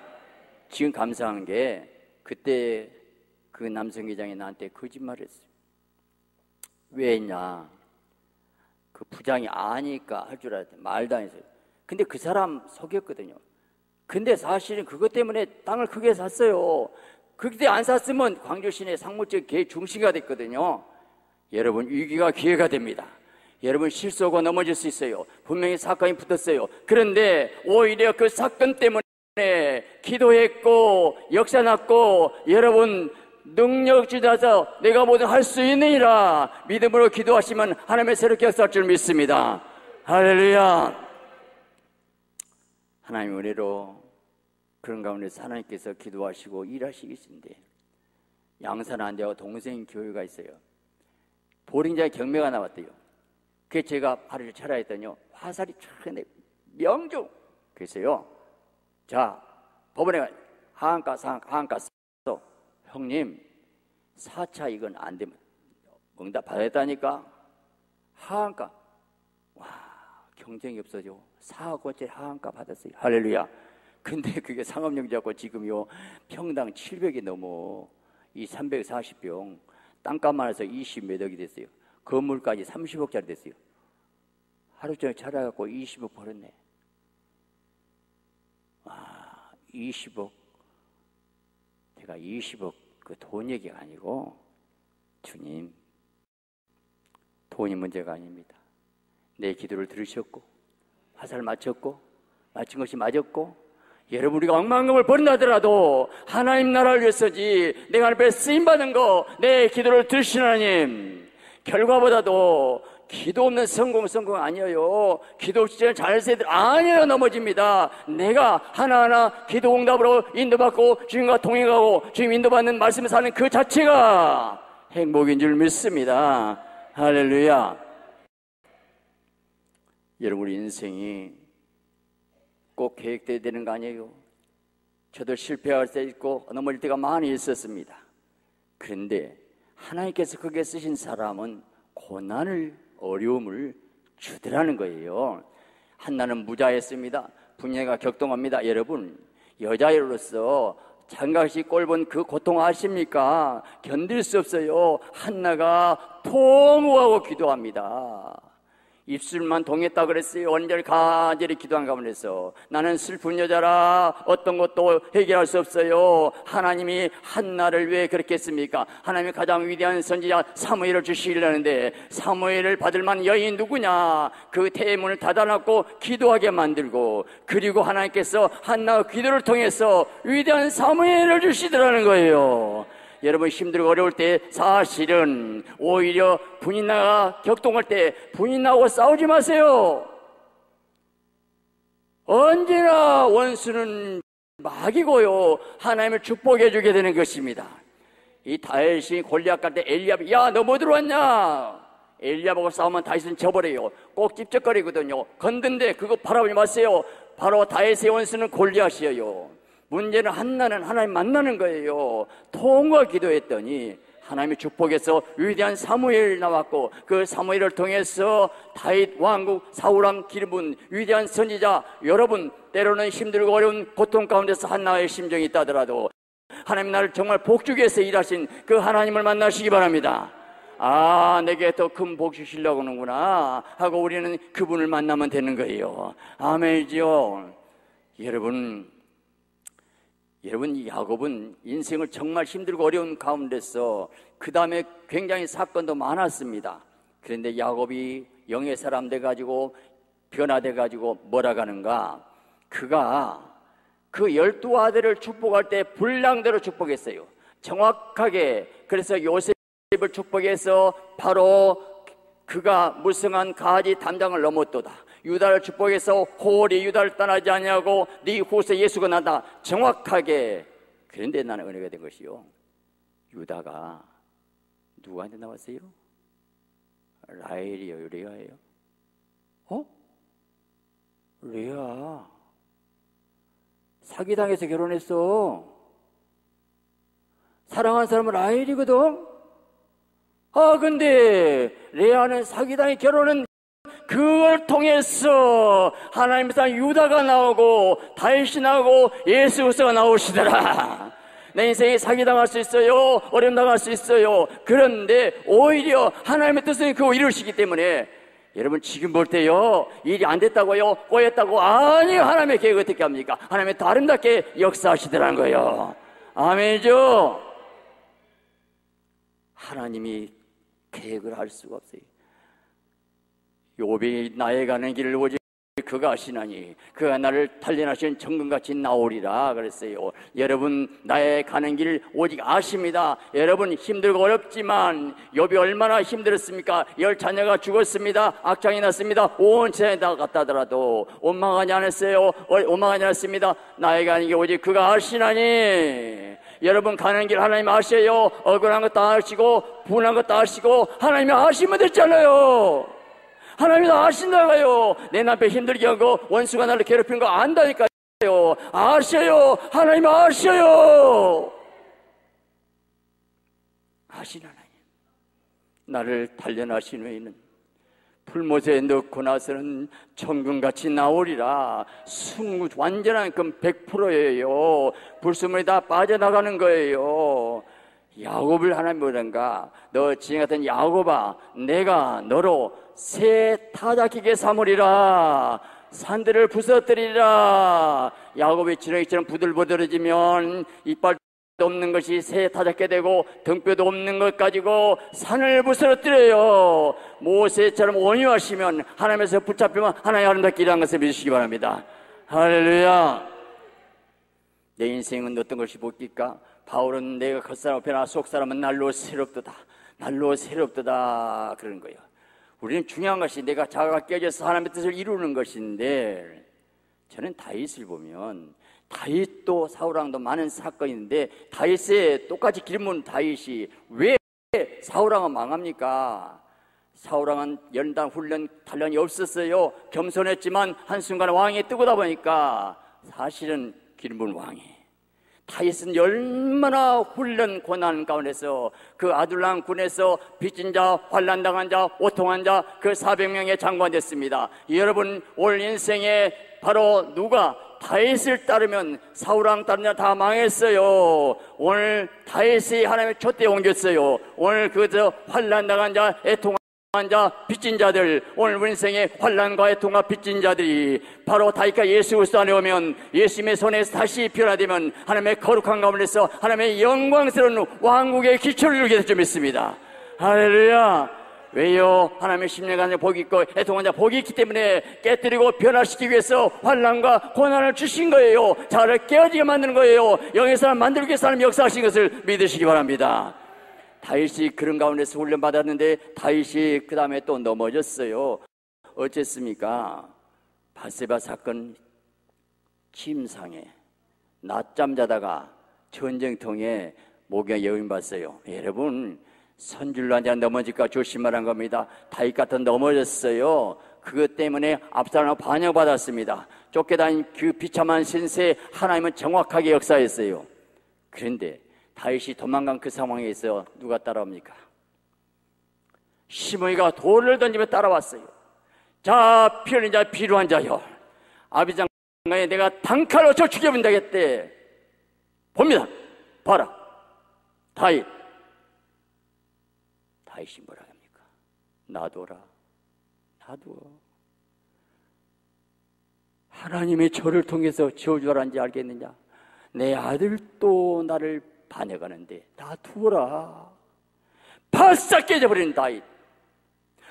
지금 감사한 게 그때 그 남성회장이 나한테 거짓말을 했어요. 왜 했냐? 그 부장이 아니까 할 줄 알았대. 말도 안 했어요. 근데 그 사람 속였거든요. 근데 사실은 그것 때문에 땅을 크게 샀어요. 그때 안 샀으면 광주 시내 상무적 개 중심가 됐거든요. 여러분, 위기가 기회가 됩니다. 여러분, 실수하고 넘어질 수 있어요. 분명히 사건이 붙었어요. 그런데 오히려 그 사건 때문에 기도했고 역사 났고, 여러분 능력 주셔서 내가 뭐든 할 수 있느니라 믿음으로 기도하시면 하나님의 새롭게 역사할 줄 믿습니다. 할렐루야. 하나님 은혜로 그런 가운데서 하나님께서 기도하시고 일하시겠는데, 양산 안대와 동생 교회가 있어요. 보링장에 경매가 나왔대요. 그래서 제가 발을 차라 했더니요, 화살이 촥 명중. 그래서요, 자, 법원에 하한가 써. 형님, 4차 이건 안 되면 응답 받았다니까. 하한가. 와, 경쟁이 없어져. 4억원짜리 하한가 받았어요. 할렐루야. 근데 그게 상업용지하고 지금요, 평당 700이 넘어. 이 340평 땅값만 해서 20몇 억이 됐어요. 건물까지 30억짜리 됐어요. 하루 종일 찾아갖고 20억 벌었네. 와, 20억. 제가 20억 그 돈 얘기가 아니고, 주님, 돈이 문제가 아닙니다. 내 기도를 들으셨고, 화살 맞췄고, 맞춘 것이 맞았고, 여러분, 우리가 억만금을 버린다더라도 하나님 나라를 위해서지, 내가 앞에 쓰임받은 거, 내 기도를 들으신 하나님, 결과보다도 기도 없는 성공 아니에요. 기도 없이 잘 세들 아니에요. 넘어집니다. 내가 하나하나 기도 응답으로 인도받고 주님과 동행하고 주님 인도받는 말씀을 사는 그 자체가 행복인 줄 믿습니다. 할렐루야. 여러분, 우리 인생이 꼭 계획돼야 되는 거 아니에요. 저도 실패할 때 있고 넘어질 때가 많이 있었습니다. 그런데 하나님께서 거기에 쓰신 사람은 고난을, 어려움을 주더라는 거예요. 한나는 무자했습니다. 분야가 격동합니다. 여러분, 여자로서 장가시 꼴본 그 고통 아십니까? 견딜 수 없어요. 한나가 통우하고 기도합니다. 입술만 동했다 그랬어요. 언제를 간절히 기도한 가운데서 나는 슬픈 여자라 어떤 것도 해결할 수 없어요. 하나님이 한나를 왜 그렇게 했습니까? 하나님이 가장 위대한 선지자 사무엘을 주시려는데, 사무엘을 받을 만한 여인 누구냐? 그 태문을 닫아놨고 기도하게 만들고, 그리고 하나님께서 한나의 기도를 통해서 위대한 사무엘을 주시더라는 거예요. 여러분, 힘들고 어려울 때 사실은 오히려 분이 나가 격동할 때 분이 나고 싸우지 마세요. 언제나 원수는 막이고요, 하나님을 축복해 주게 되는 것입니다. 이 다윗이 골리앗 갈 때 엘리압이, 야, 너 뭐 들어왔냐? 엘리압하고 싸우면 다윗은 져버려요. 꼭 찝쩍거리거든요. 건든데 그거 바라보지 마세요. 바로 다윗의 원수는 골리앗이에요. 문제는 한나는 하나님 만나는 거예요. 통과 기도했더니 하나님의 축복에서 위대한 사무엘 나왔고, 그 사무엘을 통해서 다윗 왕국 사울왕 기름은 위대한 선지자. 여러분, 때로는 힘들고 어려운 고통 가운데서 한나의 심정이 있다더라도 하나님 나를 정말 복주기 위해서 일하신 그 하나님을 만나시기 바랍니다. 아, 내게 더 큰 복 주시려고 하는구나 하고 우리는 그분을 만나면 되는 거예요. 아멘이죠. 여러분, 야곱은 인생을 정말 힘들고 어려운 가운데서 그 다음에 굉장히 사건도 많았습니다. 그런데 야곱이 영의 사람 돼가지고 변화돼가지고 뭐라 가는가? 그가 그 12아들을 축복할 때 분량대로 축복했어요. 정확하게. 그래서 요셉을 축복해서 바로 그가 무성한 가지 담장을 넘었도다. 유다를 축복해서 홀이 유다를 떠나지 아니하고 네 후세 예수가 나다. 정확하게. 그런데 나는 은혜가 된 것이요, 유다가 누구한테 나왔어요? 라헬이요, 레아예요? 레아 사기당해서 결혼했어. 사랑한 사람은 라헬이거든. 근데 레아는 사기당해 결혼은 그걸 통해서 하나님의 사람 유다가 나오고 다윗이 나오고 예수 그리스도가 나오시더라. 내 인생에 사기당할 수 있어요. 어려움 당할 수 있어요. 그런데 오히려 하나님의 뜻은 그거 이루시기 때문에 여러분 지금 볼 때요 일이 안 됐다고요 꼬였다고 아니요 하나님의 계획 어떻게 합니까? 하나님의 더 아름답게 역사하시더라는 거예요. 아멘이죠. 하나님이 계획을 할 수가 없어요. 욥이 나의 가는 길을 오직 그가 아시나니 그가 나를 단련하신 정금같이 나오리라 그랬어요. 여러분 나의 가는 길 오직 아십니다. 여러분 힘들고 어렵지만 욥이 얼마나 힘들었습니까? 10자녀가 죽었습니다. 악장이 났습니다. 온 세상에 다 갔다 하더라도 원망하지 않았어요. 원망하지 않았습니다. 나의 가는 길 오직 그가 아시나니. 여러분 가는 길 하나님 아셔요. 억울한 것 다 아시고 분한 것 다 아시고 하나님이 아시면 됐잖아요. 하나님이 다 아신다고요. 내 남편 힘들게 한 거 원수가 나를 괴롭힌 거 안다니까요. 아셔요. 하나님 아셔요. 아신 하나님 나를 단련하신 후에는 풀못에 넣고 나서는 천금같이 나오리라. 완전한 건 100%예요 불순물이 다 빠져나가는 거예요. 야곱을 하나님 뭐란가 너 지금 같은 야곱아 내가 너로 새 타작기게 삼으리라. 산들을 부서뜨리리라. 야곱이 지렁이처럼 부들부들해지면 이빨도 없는 것이 새 타작게 되고 등뼈도 없는 것 가지고 산을 부서뜨려요. 모세처럼 온유하시면 하나님에서 붙잡히면 하나님 아름답게 일하는 것을 믿으시기 바랍니다. 할렐루야. 내 인생은 어떤 것이 복일까? 바울은 내가 겉사람 앞에나 속사람은 날로 새롭도다. 날로 새롭도다 그러는 거예요. 우리는 중요한 것이 내가 자아가 깨져서 하나님의 뜻을 이루는 것인데 저는 다윗을 보면 다윗도 사울왕도 많은 사건이 있는데 다윗의 똑같이 기름부은 다윗이 왜 사울왕은 망합니까? 사울왕은 연단 훈련 단련이 없었어요. 겸손했지만 한순간에 왕이 뜨고다 보니까 사실은 기름부은 왕이 다윗은 얼마나 훈련 고난 가운데서 그 아둘람 군에서 빚진 자, 환난당한 자, 오통한 자 그 400명의 장관 됐습니다. 여러분 올 인생에 바로 누가 다윗을 따르면 사울왕 따르는 자 다 망했어요. 오늘 다윗이 하나님의 촛대에 옮겼어요. 오늘 그저 환난당한 자, 애통한 자, 빚진 자들, 오늘 우리 인생의 환난과 애통과 빚진 자들이 바로 다윗과 예수 그리스도 안에 오면 예수님의 손에서 다시 변화되면 하나님의 거룩한 가운데서 하나님의 영광스러운 왕국의 기초를 이루게 될 줄 믿습니다. 할렐루야. 왜요? 하나님의 심령간에 복이 있고 애통한 자 복이 있기 때문에 깨뜨리고 변화시키기 위해서 환난과 고난을 주신 거예요. 자를 깨어지게 만드는 거예요. 영의 사람 만들기 위해서 하나님 역사하신 것을 믿으시기 바랍니다. 다윗이 그런 가운데서 훈련받았는데 다윗이 그 다음에 또 넘어졌어요. 어쨌습니까? 바세바 사건 침상에 낮잠 자다가 전쟁통에 목에 여인 봤어요. 여러분 선줄로 한 자 넘어질까 조심하란 겁니다. 다윗 같은 넘어졌어요. 그것 때문에 압살로 반역받았습니다. 쫓겨다닌 그 비참한 신세 하나님은 정확하게 역사했어요. 그런데 다윗이 도망간 그 상황에서 누가 따라옵니까? 시므이가 돌을 던지며 따라왔어요. 자, 피 흘린 자, 필요한 자여, 아비장가에 내가 단칼로 저 죽여본다겠대. 봅니다. 봐라. 다윗이 뭐라 합니까? 놔둬라. 놔둬. 하나님의 저를 통해서 저주하란지 알겠느냐? 내 아들도 나를 반역하는데 놔두어라. 바싹 깨져버리는 다윗.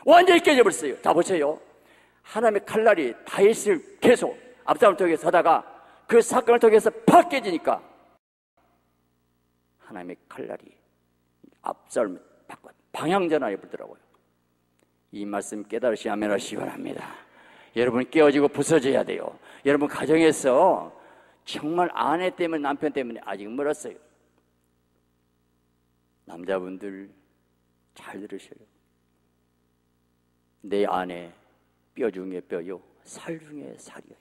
완전히 깨져버렸어요. 자 보세요. 하나님의 칼날이 다윗을 계속 압살롬을 통해서 하다가 그 사건을 통해서 팍 깨지니까 하나님의 칼날이 압살롬을 바꿔 방향전환해 보더라고요. 이 말씀 깨달으시 아멘 하시기 바랍니다. 여러분 깨어지고 부서져야 돼요. 여러분 가정에서 정말 아내 때문에 남편 때문에 아직 멀었어요. 남자분들 잘 들으셔요. 내 아내 뼈 중에 뼈요, 살 중에 살이에요.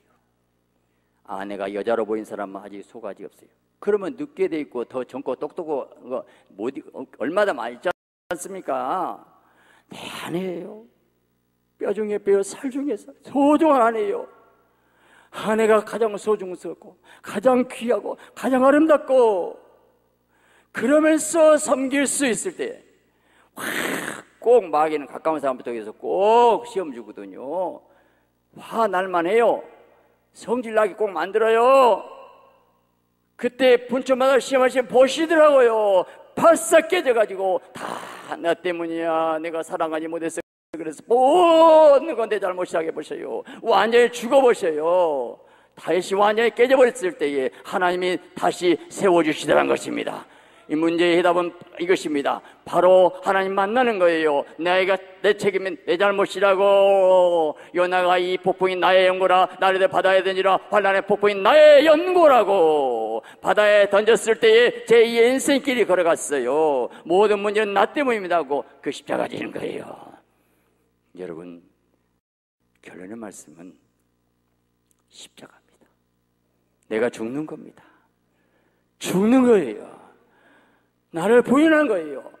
아내가 여자로 보인 사람은 아직 소가지 없어요. 그러면 늦게 돼 있고 더 젊고 똑똑하고 얼마나 많이 있지 않습니까? 내 아내예요. 뼈 중에 뼈요, 살 중에 살. 소중한 아내예요. 아내가 가장 소중스럽고 가장 귀하고 가장 아름답고 그러면서 섬길 수 있을 때, 꼭 마귀는 가까운 사람부터 해서 꼭 시험 주거든요. 화 날만해요. 성질 나게 꼭 만들어요. 그때 분초마다 시험하시면 보시더라고요. 바싹 깨져가지고 다 나 때문이야. 내가 사랑하지 못해서 그래서 모든 건 내 잘못이라고 해보셔요. 완전히 죽어보셔요. 다시 완전히 깨져버렸을 때에 하나님이 다시 세워주시더란 것입니다. 이 문제의 해답은 이것입니다. 바로 하나님 만나는 거예요. 내 책임은 내 잘못이라고. 요나가 이 폭풍이 나의 연고라. 나를 바다에 던지라. 환난의 폭풍이 나의 연고라고. 바다에 던졌을 때에 제 인생길이 걸어갔어요. 모든 문제는 나 때문입니다 하고 그 십자가 지는 거예요. 여러분, 결론의 말씀은 십자가입니다. 내가 죽는 겁니다. 죽는 거예요. 나를 부인한 거예요.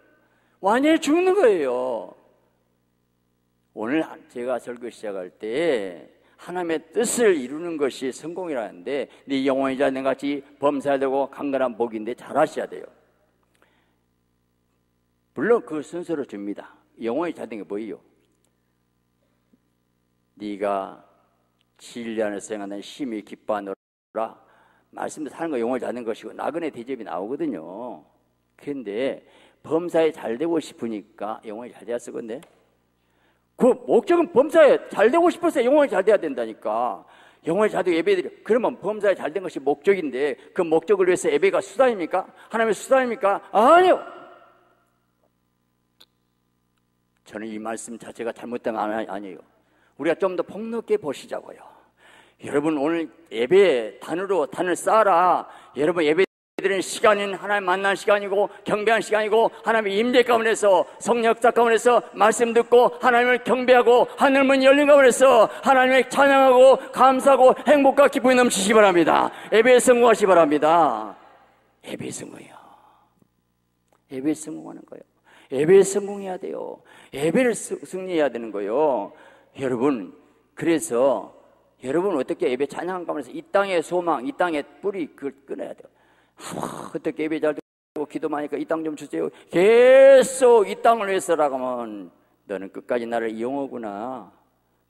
완전히 죽는 거예요. 오늘 제가 설교 시작할 때 하나님의 뜻을 이루는 것이 성공이라는데, 네 영혼이 자는 같이 범사되고 강건한 복인데 잘 하셔야 돼요. 물론 그 순서로 줍니다. 영혼이 자는 게 뭐예요? 네가 진리 안에서 행하는 심히 기뻐하노라. 말씀도 사는 거 영혼이 자는 것이고 나그네 대접이 나오거든요. 그런데 범사에 잘 되고 싶으니까 영혼이 잘 돼야 쓰건데, 그 목적은 범사에 잘 되고 싶어서 영혼이 잘 돼야 된다니까. 영혼이 잘 되고 예배드려. 그러면 범사에 잘 된 것이 목적인데 그 목적을 위해서 예배가 수단입니까? 하나님의 수단입니까? 아니요. 저는 이 말씀 자체가 잘못된 건 아니에요. 우리가 좀 더 폭넓게 보시자고요. 여러분, 오늘 예배 단을 쌓아라. 여러분, 예배 드리는 시간은 하나님 만나는 시간이고 경배하는 시간이고 하나님의 임재 가운데서 성령 역사 가운데서 말씀 듣고 하나님을 경배하고 하늘문 열린 가운데서 하나님을 찬양하고 감사하고 행복과 기쁨이 넘치시기 바랍니다. 예배에 성공하시기 바랍니다. 예배에 성공해요. 예배에 성공하는 거예요. 예배에 성공해야 돼요. 예배를 승리해야 되는 거예요. 여러분, 그래서 여러분 어떻게 예배 찬양 가운데서 이 땅의 소망, 이 땅의 뿌리 그걸 끊어야 돼요. 어떻게 예배 잘 되고 기도 많이 하니까 이 땅 좀 주세요. 계속 이 땅을 위해서라고 하면 너는 끝까지 나를 이용하구나.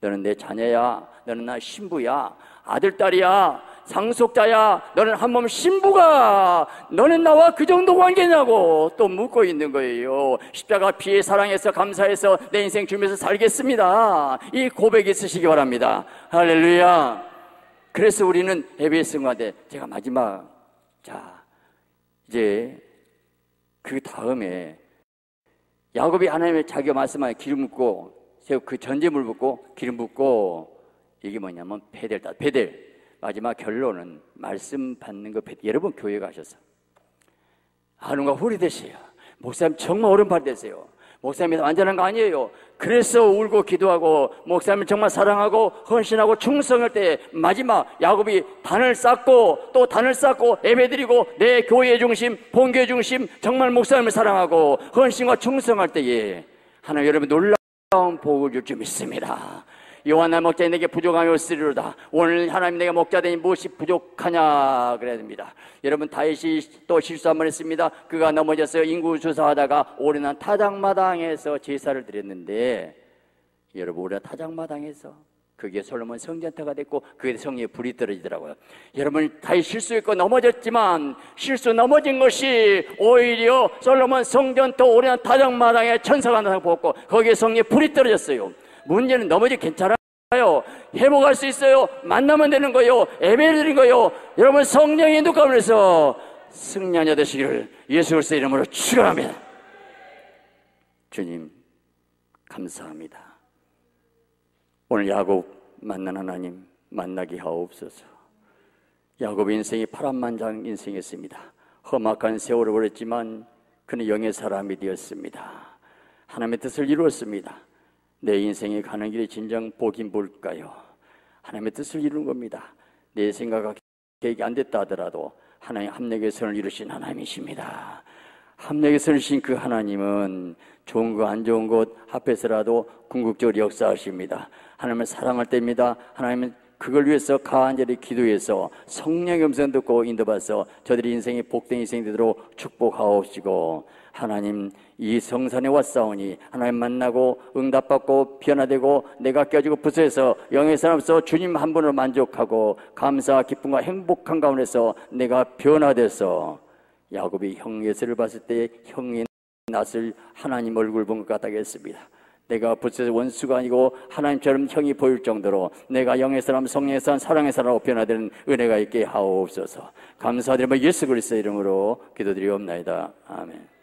너는 내 자녀야. 너는 나 신부야. 아들, 딸이야. 상속자야. 너는 한 몸 신부가. 너는 나와 그 정도 관계냐고 또 묻고 있는 거예요. 십자가 피해 사랑해서 감사해서 내 인생 주면서 살겠습니다. 이 고백이 있으시기 바랍니다. 할렐루야. 그래서 우리는 예배의 승화대. 제가 마지막, 자, 이제 그 다음에 야곱이 하나님의 자기가 말씀하여 기름 붓고 그 전제물 붓고 기름 붓고, 이게 뭐냐면 베델. 마지막 결론은 말씀 받는 거. 여러분 교회 가셔서 아론과 홀이 되세요. 목사님 정말 오른팔 되세요. 목사님이 완전한 거 아니에요. 그래서 울고 기도하고 목사님을 정말 사랑하고 헌신하고 충성할 때 마지막 야곱이 단을 쌓고 또 단을 쌓고 예배드리고 내 교회의 중심, 본교의 중심, 정말 목사님을 사랑하고 헌신과 충성할 때에 하나님 여러분 놀라운 복을 줄 줄 믿습니다. 요한나 목자인 내게 부족함이 없으리로다. 오늘 하나님 내가 목자 되니 무엇이 부족하냐 그래야 됩니다. 여러분, 다윗이 또 실수 한번 했습니다. 그가 넘어져서 인구 조사하다가 오르난 타작마당에서 제사를 드렸는데, 여러분 우리가 타작마당에서 그게 솔로몬 성전터가 됐고 그게 성리에 불이 떨어지더라고요. 여러분, 다윗 실수했고 넘어졌지만 실수 넘어진 것이 오히려 솔로몬 성전터 오르난 타작마당에 천사가 나타나고 거기에 성리에 불이 떨어졌어요. 문제는 넘어지 괜찮아요. 회복할 수 있어요. 만나면 되는 거예요. 예배를 드리는 거예요. 여러분 성령의 인도 가운데서 승리하냐 되시기를 예수 그리스도의 이름으로 축원합니다. 주님 감사합니다. 오늘 야곱 만난 하나님 만나게 하옵소서. 야곱 인생이 파란만장 인생이었습니다. 험악한 세월을 보냈지만 그는 영의 사람이 되었습니다. 하나님의 뜻을 이루었습니다. 내 인생에 가는 길이 진정 복이 뭘까요? 하나님의 뜻을 이루는 겁니다. 내 생각과 계획이 안 됐다 하더라도 하나님 합력의 선을 이루신 하나님이십니다. 합력의 선을 이루신 그 하나님은 좋은 것 안 좋은 것 앞에서라도 궁극적으로 역사하십니다. 하나님을 사랑할 때입니다. 하나님은 그걸 위해서 간절히 기도해서 성령의 음성 듣고 인도받아서 저들의 인생이 복된 인생이 되도록 축복하옵시고, 하나님 이 성산에 왔사오니 하나님 만나고 응답받고 변화되고 내가 깨지고 부서져서 영의 사람으로서 주님 한 분으로 만족하고 감사와 기쁨과 행복한 가운데서 내가 변화돼서 야곱이 형 에서를 봤을 때 형의 낯을 하나님 얼굴 본 것 같다겠습니다. 내가 부서져 원수가 아니고 하나님처럼 형이 보일 정도로 내가 영의 사람, 성령의 사람, 사랑의 사람으로 변화되는 은혜가 있게 하옵소서. 감사드리며 예수 그리스도의 이름으로 기도드리옵나이다. 아멘.